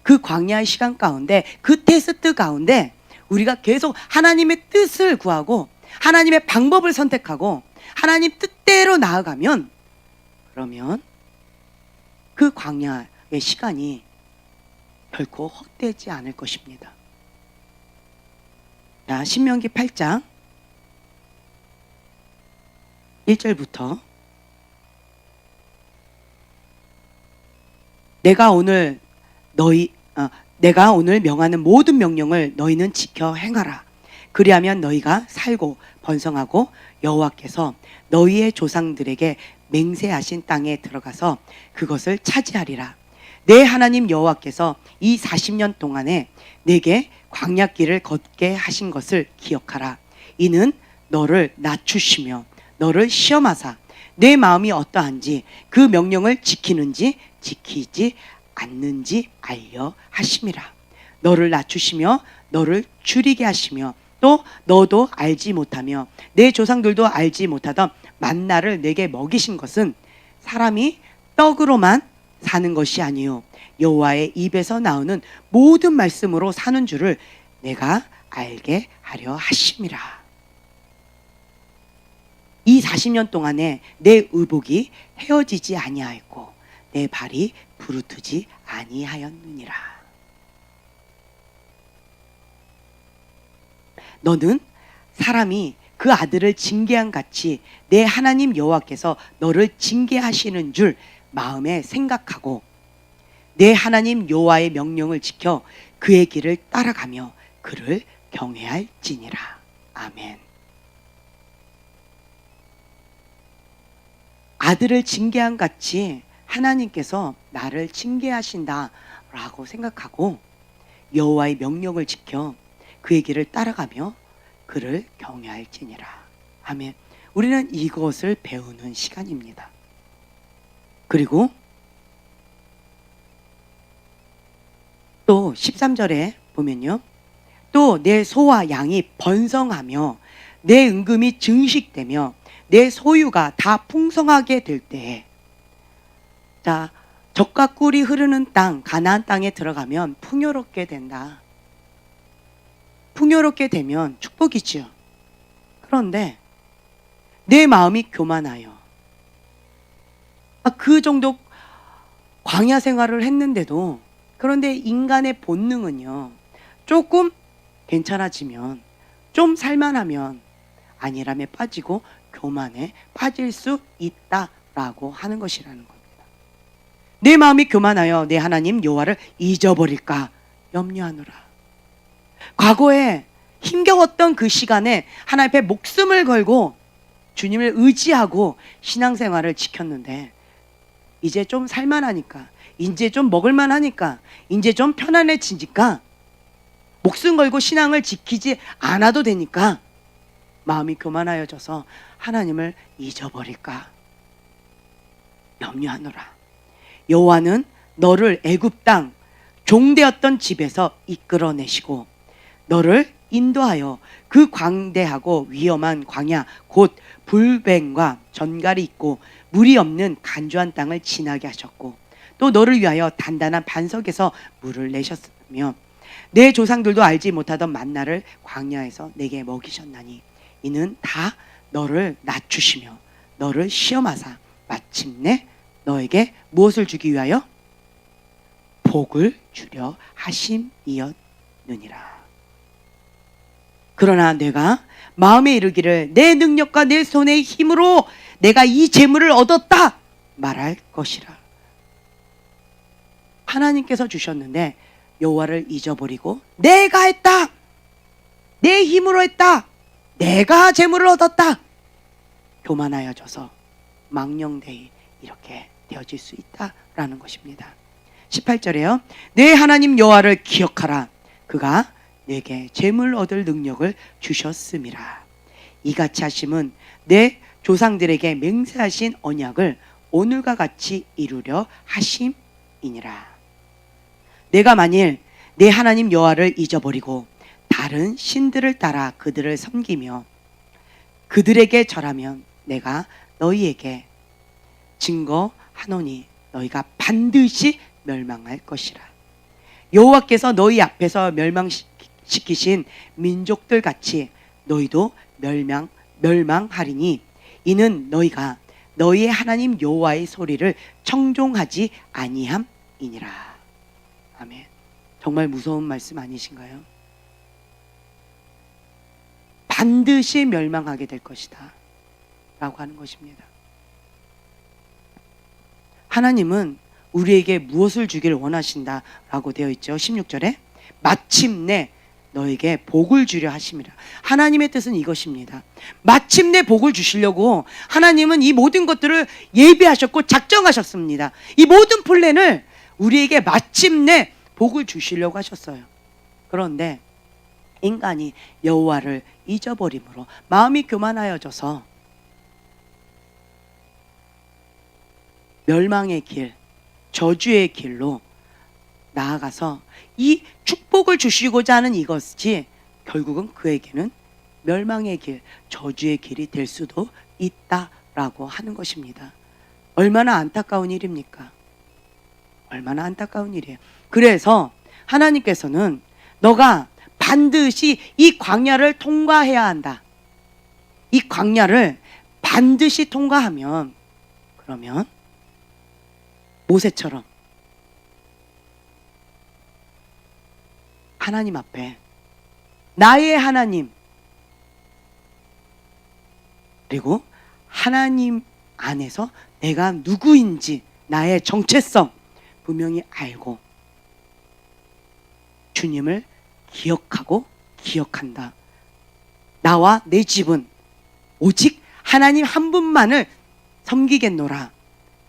그 광야의 시간 가운데, 그 테스트 가운데 우리가 계속 하나님의 뜻을 구하고 하나님의 방법을 선택하고 하나님 뜻대로 나아가면, 그러면 그 광야의 시간이 결코 헛되지 않을 것입니다. 자, 신명기 8장 1절부터 내가 오늘 명하는 모든 명령을 너희는 지켜 행하라. 그리하면 너희가 살고 번성하고 여호와께서 너희의 조상들에게 맹세하신 땅에 들어가서 그것을 차지하리라. 내 하나님 여호와께서 이 40년 동안에 내게 광야길을 걷게 하신 것을 기억하라. 이는 너를 낮추시며 너를 시험하사 내 마음이 어떠한지 그 명령을 지키는지 지키지 않는지 알려 하심이라. 너를 낮추시며 너를 줄이게 하시며 또 너도 알지 못하며 내 조상들도 알지 못하던 만나를 내게 먹이신 것은 사람이 떡으로만 사는 것이 아니요 여호와의 입에서 나오는 모든 말씀으로 사는 줄을 내가 알게 하려 하심이라. 이 40년 동안에 내 의복이 헤어지지 아니하였고 내 발이 부르트지 아니하였느니라. 너는 사람이 그 아들을 징계한 같이 내 하나님 여호와께서 너를 징계하시는 줄 마음에 생각하고 내 하나님 여호와의 명령을 지켜 그의 길을 따라가며 그를 경외할지니라. 아멘. 아들을 징계한 같이 하나님께서 나를 징계하신다라고 생각하고 여호와의 명령을 지켜 그의 길을 따라가며 그를 경외할지니라. 아멘. 우리는 이것을 배우는 시간입니다. 그리고 또 13절에 보면요, 또 내 소와 양이 번성하며 내 은금이 증식되며 내 소유가 다 풍성하게 될 때에, 자, 젖과 꿀이 흐르는 땅, 가나안 땅에 들어가면 풍요롭게 된다. 풍요롭게 되면 축복이지요. 그런데 내 마음이 교만하여, 그 정도 광야 생활을 했는데도, 그런데 인간의 본능은요, 조금 괜찮아지면, 좀 살만하면 안일함에 빠지고 교만에 빠질 수 있다라고 하는 것이라는 겁니다. 내 마음이 교만하여 내 하나님 여호와를 잊어버릴까 염려하노라. 과거에 힘겨웠던 그 시간에 하나님 앞에 목숨을 걸고 주님을 의지하고 신앙생활을 지켰는데, 이제 좀 살만하니까, 이제 좀 먹을만하니까, 이제 좀 편안해지니까 목숨 걸고 신앙을 지키지 않아도 되니까 마음이 교만하여져서 하나님을 잊어버릴까 염려하노라. 여호와는 너를 애굽 땅 종되었던 집에서 이끌어내시고 너를 인도하여 그 광대하고 위험한 광야 곧 불뱀과 전갈이 있고 물이 없는 간조한 땅을 지나게 하셨고 또 너를 위하여 단단한 반석에서 물을 내셨으며 내 조상들도 알지 못하던 만나를 광야에서 내게 먹이셨나니 이는 다 너를 낮추시며 너를 시험하사 마침내 너에게 무엇을 주기 위하여 복을 주려 하심이었느니라. 그러나 내가 마음에 이르기를 내 능력과 내 손의 힘으로 내가 이 재물을 얻었다 말할 것이라. 하나님께서 주셨는데 여호와를 잊어버리고 내가 했다, 내 힘으로 했다, 내가 재물을 얻었다 교만하여져서 망령되이 이렇게 되어질 수 있다라는 것입니다. 18절에요. 내 하나님 여호와를 기억하라. 그가 내게 재물 얻을 능력을 주셨음이라. 이같이 하심은 내 조상들에게 맹세하신 언약을 오늘과 같이 이루려 하심이니라. 내가 만일 내 하나님 여호와를 잊어버리고 다른 신들을 따라 그들을 섬기며 그들에게 절하면 내가 너희에게 증거하노니 너희가 반드시 멸망할 것이라. 여호와께서 너희 앞에서 멸망시키신 민족들 같이 너희도 멸망하리니 이는 너희가 너희의 하나님 여호와의 소리를 청종하지 아니함이니라. 아멘. 정말 무서운 말씀 아니신가요? 반드시 멸망하게 될 것이다 라고 하는 것입니다. 하나님은 우리에게 무엇을 주기를 원하신다 라고 되어 있죠. 16절에 마침내 너에게 복을 주려 하심이라. 하나님의 뜻은 이것입니다. 마침내 복을 주시려고 하나님은 이 모든 것들을 예비하셨고 작정하셨습니다. 이 모든 플랜을 우리에게 마침내 복을 주시려고 하셨어요. 그런데 인간이 여호와를 잊어버림으로 마음이 교만하여져서 멸망의 길, 저주의 길로 나아가서 이 축복을 주시고자 하는 이것이 결국은 그에게는 멸망의 길, 저주의 길이 될 수도 있다라고 하는 것입니다. 얼마나 안타까운 일입니까? 얼마나 안타까운 일이에요. 그래서 하나님께서는 너가 반드시 이 광야를 통과해야 한다. 이 광야를 반드시 통과하면 그러면 모세처럼 하나님 앞에 나의 하나님 그리고 하나님 안에서 내가 누구인지 나의 정체성 분명히 알고 주님을 기억하고 기억한다. 나와 내 집은 오직 하나님 한 분만을 섬기겠노라.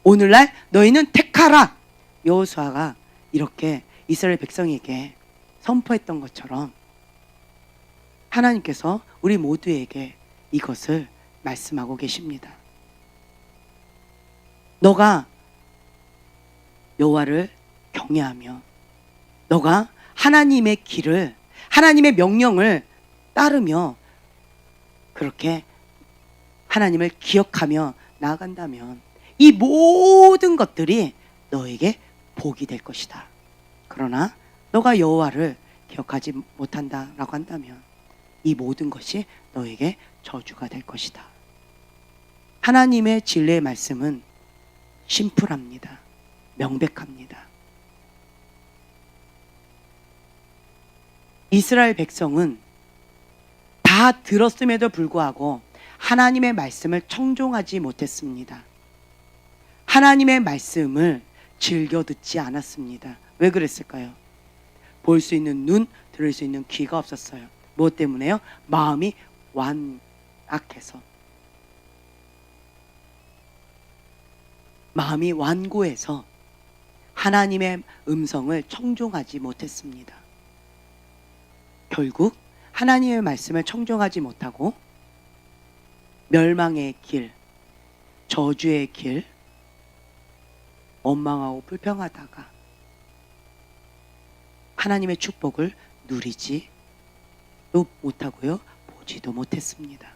오늘날 너희는 택하라. 여호수아가 이렇게 이스라엘 백성에게 선포했던 것처럼 하나님께서 우리 모두에게 이것을 말씀하고 계십니다. 너가 여호와를 경외하며 너가 하나님의 길을 하나님의 명령을 따르며 그렇게 하나님을 기억하며 나아간다면 이 모든 것들이 너에게 복이 될 것이다. 그러나 너가 여호와를 기억하지 못한다라고 한다면 이 모든 것이 너에게 저주가 될 것이다. 하나님의 진리의 말씀은 심플합니다. 명백합니다. 이스라엘 백성은 다 들었음에도 불구하고 하나님의 말씀을 청종하지 못했습니다. 하나님의 말씀을 즐겨 듣지 않았습니다. 왜 그랬을까요? 볼 수 있는 눈, 들을 수 있는 귀가 없었어요. 무엇 때문에요? 마음이 완악해서. 마음이 완고해서 하나님의 음성을 청종하지 못했습니다. 결국 하나님의 말씀을 청종하지 못하고 멸망의 길, 저주의 길, 원망하고 불평하다가 하나님의 축복을 누리지도 못하고요, 보지도 못했습니다.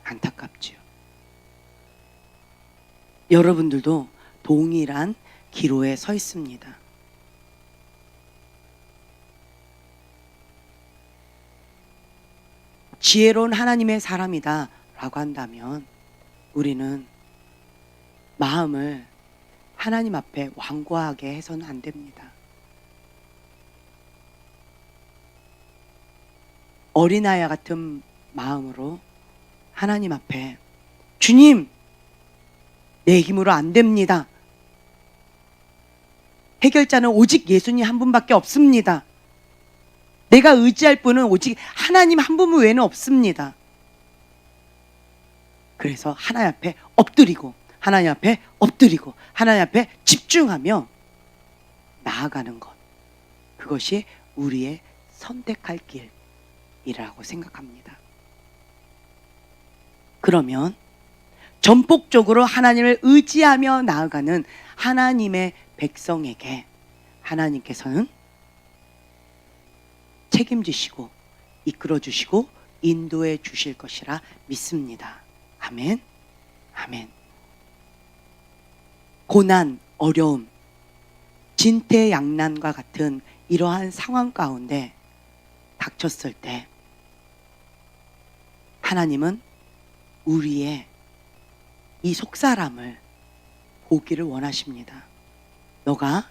안타깝지요. 여러분들도 동일한 기로에 서 있습니다. 지혜로운 하나님의 사람이다 라고 한다면 우리는 마음을 하나님 앞에 완고하게 해서는 안 됩니다. 어린아이 같은 마음으로 하나님 앞에 주님, 내 힘으로 안 됩니다. 해결자는 오직 예수님 한 분밖에 없습니다. 내가 의지할 분은 오직 하나님 한 분 외에는 없습니다. 그래서 하나님 앞에 엎드리고 하나님 앞에 엎드리고 하나님 앞에 집중하며 나아가는 것, 그것이 우리의 선택할 길이라고 생각합니다. 그러면 전폭적으로 하나님을 의지하며 나아가는 하나님의 백성에게 하나님께서는 책임지시고 이끌어 주시고 인도해 주실 것이라 믿습니다. 아멘. 아멘. 고난, 어려움, 진퇴양난과 같은 이러한 상황 가운데 닥쳤을 때 하나님은 우리의 이 속사람을 보기를 원하십니다. 너가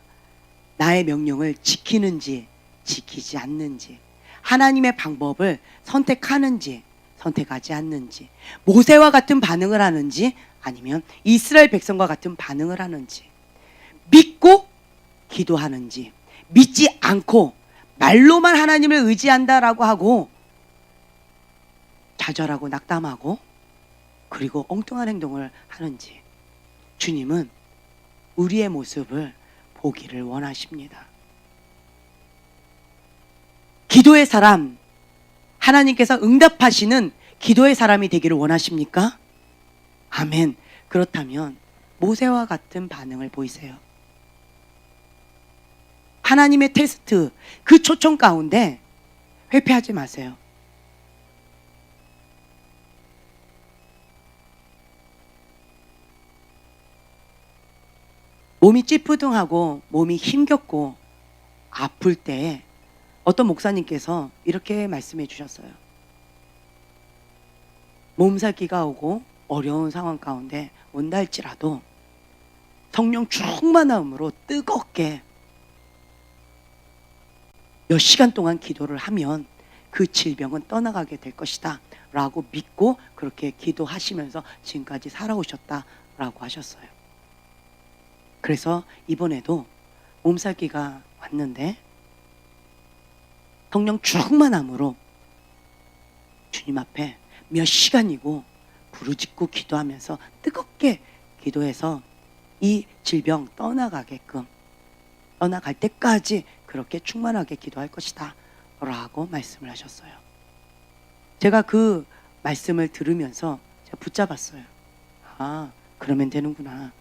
나의 명령을 지키는지 지키지 않는지, 하나님의 방법을 선택하는지 선택하지 않는지, 모세와 같은 반응을 하는지 아니면 이스라엘 백성과 같은 반응을 하는지, 믿고 기도하는지, 믿지 않고 말로만 하나님을 의지한다라고 하고 좌절하고 낙담하고 그리고 엉뚱한 행동을 하는지, 주님은 우리의 모습을 보기를 원하십니다. 기도의 사람, 하나님께서 응답하시는 기도의 사람이 되기를 원하십니까? 아멘. 그렇다면 모세와 같은 반응을 보이세요. 하나님의 테스트, 그 초청 가운데 회피하지 마세요. 몸이 찌뿌둥하고 몸이 힘겹고 아플 때 어떤 목사님께서 이렇게 말씀해 주셨어요. 몸살기가 오고 어려운 상황 가운데 온다 할지라도 성령 충만함으로 뜨겁게 몇 시간 동안 기도를 하면 그 질병은 떠나가게 될 것이다 라고 믿고 그렇게 기도하시면서 지금까지 살아오셨다라고 하셨어요. 그래서 이번에도 몸살기가 왔는데 성령 충만함으로 주님 앞에 몇 시간이고 부르짖고 기도하면서 뜨겁게 기도해서 이 질병 떠나가게끔, 떠나갈 때까지 그렇게 충만하게 기도할 것이다 라고 말씀을 하셨어요. 제가 그 말씀을 들으면서 제가 붙잡았어요. 아, 그러면 되는구나.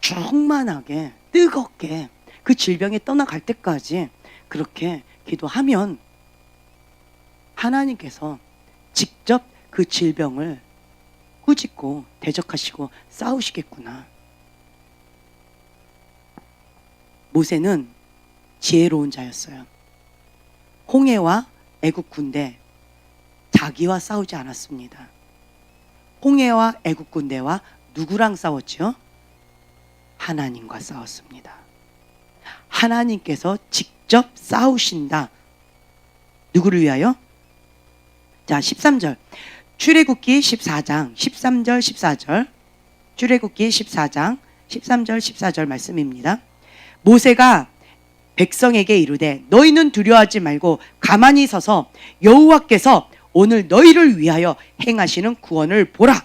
충만하게 뜨겁게 그 질병이 떠나갈 때까지 그렇게 기도하면 하나님께서 직접 그 질병을 꾸짖고 대적하시고 싸우시겠구나. 모세는 지혜로운 자였어요. 홍해와 애국 군대, 자기와 싸우지 않았습니다. 홍해와 애국 군대와 누구랑 싸웠죠? 하나님과 싸웠습니다. 하나님께서 직접 싸우신다. 누구를 위하여? 자, 13절. 출애굽기 14장 13절 14절. 출애굽기 14장 13절 14절 말씀입니다. 모세가 백성에게 이르되 너희는 두려워하지 말고 가만히 서서 여호와께서 오늘 너희를 위하여 행하시는 구원을 보라.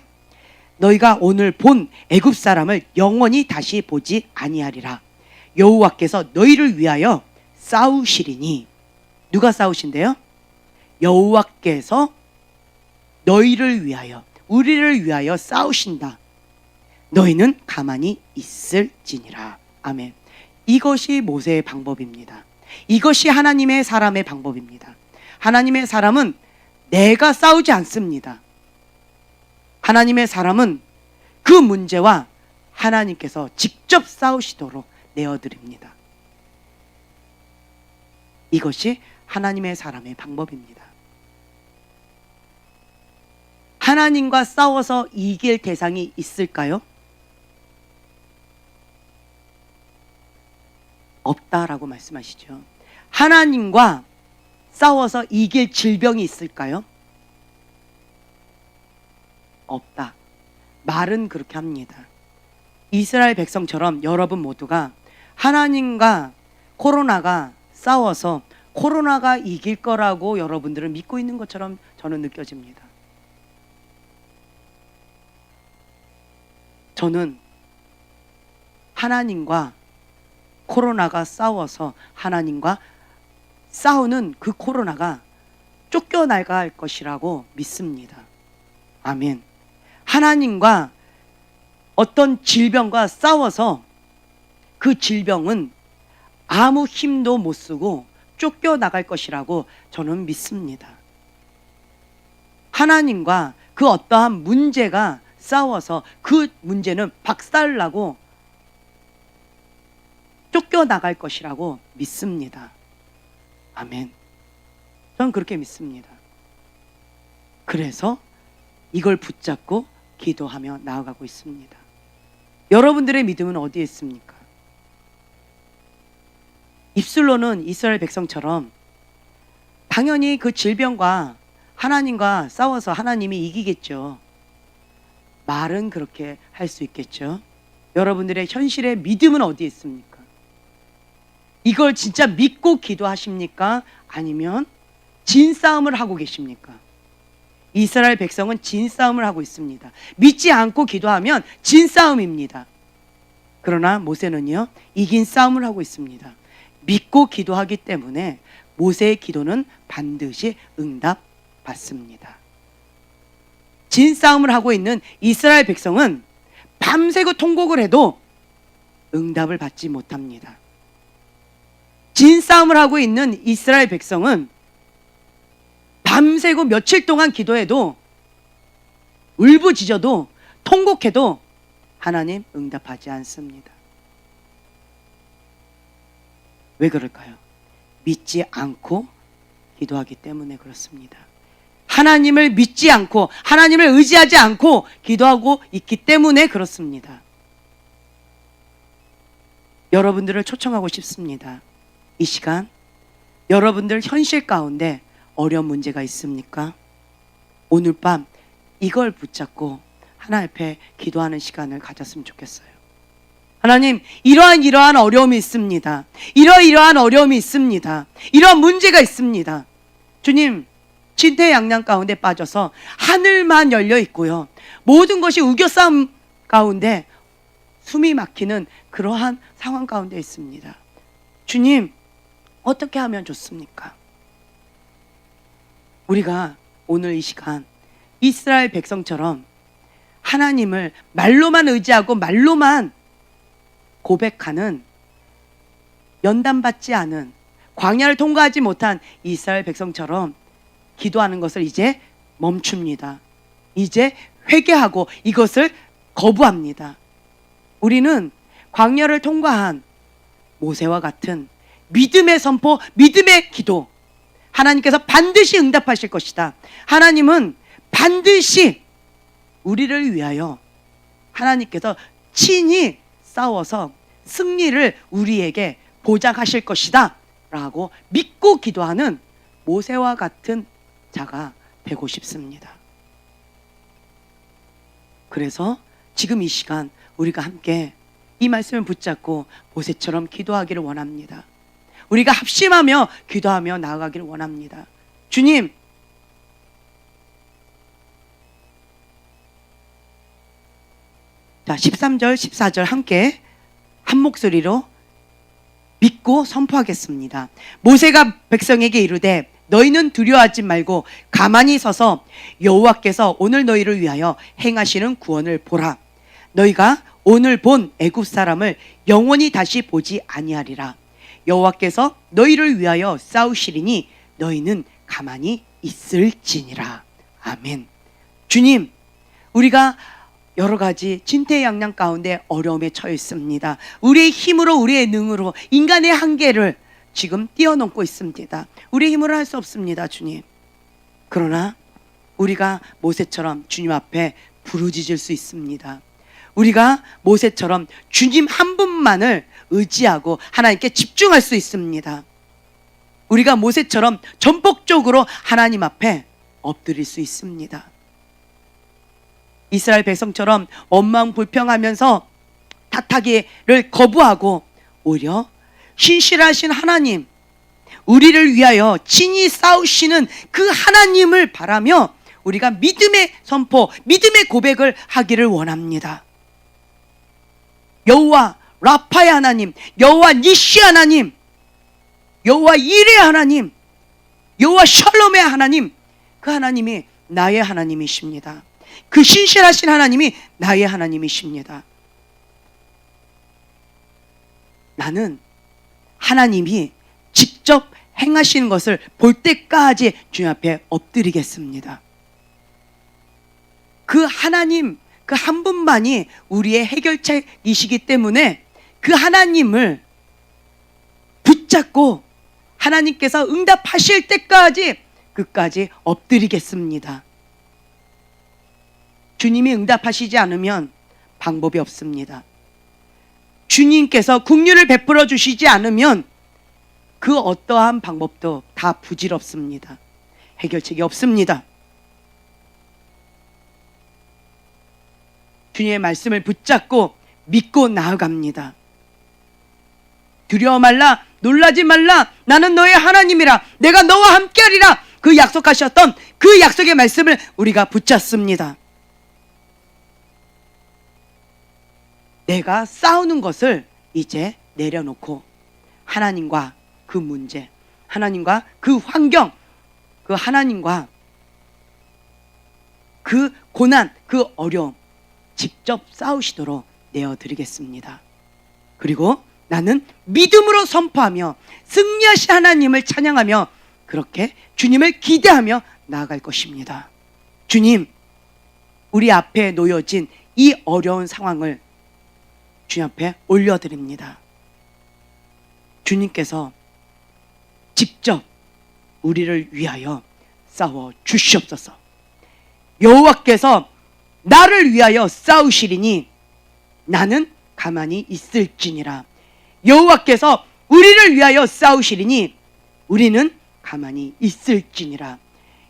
너희가 오늘 본 애굽 사람을 영원히 다시 보지 아니하리라. 여호와께서 너희를 위하여 싸우시리니. 누가 싸우신대요? 여호와께서 너희를 위하여, 우리를 위하여 싸우신다. 너희는 가만히 있을지니라. 아멘. 이것이 모세의 방법입니다. 이것이 하나님의 사람의 방법입니다. 하나님의 사람은 내가 싸우지 않습니다. 하나님의 사람은 그 문제와 하나님께서 직접 싸우시도록 내어드립니다. 이것이 하나님의 사람의 방법입니다. 하나님과 싸워서 이길 대상이 있을까요? 없다라고 말씀하시죠. 하나님과 싸워서 이길 질병이 있을까요? 없다. 말은 그렇게 합니다. 이스라엘 백성처럼 여러분 모두가 하나님과 코로나가 싸워서 코로나가 이길 거라고 여러분들은 믿고 있는 것처럼 저는 느껴집니다. 저는 하나님과 코로나가 싸워서 하나님과 싸우는 그 코로나가 쫓겨나갈 것이라고 믿습니다. 아멘. 하나님과 어떤 질병과 싸워서 그 질병은 아무 힘도 못 쓰고 쫓겨나갈 것이라고 저는 믿습니다. 하나님과 그 어떠한 문제가 싸워서 그 문제는 박살나고 쫓겨나갈 것이라고 믿습니다. 아멘. 저는 그렇게 믿습니다. 그래서 이걸 붙잡고 기도하며 나아가고 있습니다. 여러분들의 믿음은 어디에 있습니까? 입술로는 이스라엘 백성처럼 당연히 그 질병과 하나님과 싸워서 하나님이 이기겠죠. 말은 그렇게 할 수 있겠죠. 여러분들의 현실의 믿음은 어디에 있습니까? 이걸 진짜 믿고 기도하십니까? 아니면 진싸움을 하고 계십니까? 이스라엘 백성은 진싸움을 하고 있습니다. 믿지 않고 기도하면 진싸움입니다. 그러나 모세는요, 이긴 싸움을 하고 있습니다. 믿고 기도하기 때문에 모세의 기도는 반드시 응답받습니다. 진싸움을 하고 있는 이스라엘 백성은 밤새고 통곡을 해도 응답을 받지 못합니다. 진싸움을 하고 있는 이스라엘 백성은 밤새고 며칠 동안 기도해도 울부짖어도 통곡해도 하나님 응답하지 않습니다. 왜 그럴까요? 믿지 않고 기도하기 때문에 그렇습니다. 하나님을 믿지 않고 하나님을 의지하지 않고 기도하고 있기 때문에 그렇습니다. 여러분들을 초청하고 싶습니다. 이 시간 여러분들 현실 가운데 어려운 문제가 있습니까? 오늘 밤 이걸 붙잡고 하나님 앞에 기도하는 시간을 가졌으면 좋겠어요. 하나님, 이러한 어려움이 있습니다. 이러한 어려움이 있습니다. 이러한 문제가 있습니다. 주님, 진퇴양난 가운데 빠져서 하늘만 열려 있고요. 모든 것이 우겨싸움 가운데 숨이 막히는 그러한 상황 가운데 있습니다. 주님, 어떻게 하면 좋습니까? 우리가 오늘 이 시간 이스라엘 백성처럼 하나님을 말로만 의지하고 말로만 고백하는 연단받지 않은 광야를 통과하지 못한 이스라엘 백성처럼 기도하는 것을 이제 멈춥니다. 이제 회개하고 이것을 거부합니다. 우리는 광야를 통과한 모세와 같은 믿음의 선포, 믿음의 기도, 하나님께서 반드시 응답하실 것이다. 하나님은 반드시 우리를 위하여 하나님께서 친히 싸워서 승리를 우리에게 보장하실 것이다 라고 믿고 기도하는 모세와 같은 자가 되고 싶습니다. 그래서 지금 이 시간 우리가 함께 이 말씀을 붙잡고 모세처럼 기도하기를 원합니다. 우리가 합심하며 기도하며 나아가기를 원합니다. 주님, 자 13절 14절 함께 한 목소리로 믿고 선포하겠습니다. 모세가 백성에게 이르되 너희는 두려워하지 말고 가만히 서서 여호와께서 오늘 너희를 위하여 행하시는 구원을 보라. 너희가 오늘 본 애굽 사람을 영원히 다시 보지 아니하리라. 여호와께서 너희를 위하여 싸우시리니 너희는 가만히 있을지니라. 아멘. 주님, 우리가 여러 가지 진퇴양난 가운데 어려움에 처해 있습니다. 우리의 힘으로, 우리의 능으로 인간의 한계를 지금 뛰어넘고 있습니다. 우리의 힘으로 할 수 없습니다, 주님. 그러나 우리가 모세처럼 주님 앞에 부르짖을 수 있습니다. 우리가 모세처럼 주님 한 분만을 의지하고 하나님께 집중할 수 있습니다. 우리가 모세처럼 전폭적으로 하나님 앞에 엎드릴 수 있습니다. 이스라엘 백성처럼 원망 불평하면서 탓하기를 거부하고 오히려 신실하신 하나님, 우리를 위하여 친히 싸우시는 그 하나님을 바라며 우리가 믿음의 선포, 믿음의 고백을 하기를 원합니다. 여호와 라파의 하나님, 여호와 니시 하나님, 여호와 이레 하나님, 여호와 샬롬의 하나님, 그 하나님이 나의 하나님이십니다. 그 신실하신 하나님이 나의 하나님이십니다. 나는 하나님이 직접 행하시는 것을 볼 때까지 주님 앞에 엎드리겠습니다. 그 하나님, 그 한 분만이 우리의 해결책이시기 때문에 그 하나님을 붙잡고 하나님께서 응답하실 때까지 끝까지 엎드리겠습니다. 주님이 응답하시지 않으면 방법이 없습니다. 주님께서 긍휼을 베풀어 주시지 않으면 그 어떠한 방법도 다 부질없습니다. 해결책이 없습니다. 주님의 말씀을 붙잡고 믿고 나아갑니다. 두려워 말라, 놀라지 말라, 나는 너의 하나님이라, 내가 너와 함께하리라. 그 약속하셨던 그 약속의 말씀을 우리가 붙잡습니다. 내가 싸우는 것을 이제 내려놓고 하나님과 그 문제, 하나님과 그 환경, 그 하나님과 그 고난, 그 어려움 직접 싸우시도록 내어드리겠습니다. 그리고 나는 믿음으로 선포하며 승리하신 하나님을 찬양하며 그렇게 주님을 기대하며 나아갈 것입니다. 주님, 우리 앞에 놓여진 이 어려운 상황을 주님 앞에 올려드립니다. 주님께서 직접 우리를 위하여 싸워 주시옵소서. 여호와께서 나를 위하여 싸우시리니 나는 가만히 있을지니라. 여호와께서 우리를 위하여 싸우시리니 우리는 가만히 있을지니라.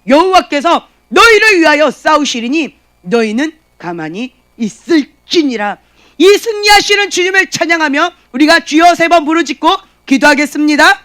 여호와께서 너희를 위하여 싸우시리니 너희는 가만히 있을지니라. 이 승리하시는 주님을 찬양하며 우리가 주여 3번 부르짖고 기도하겠습니다.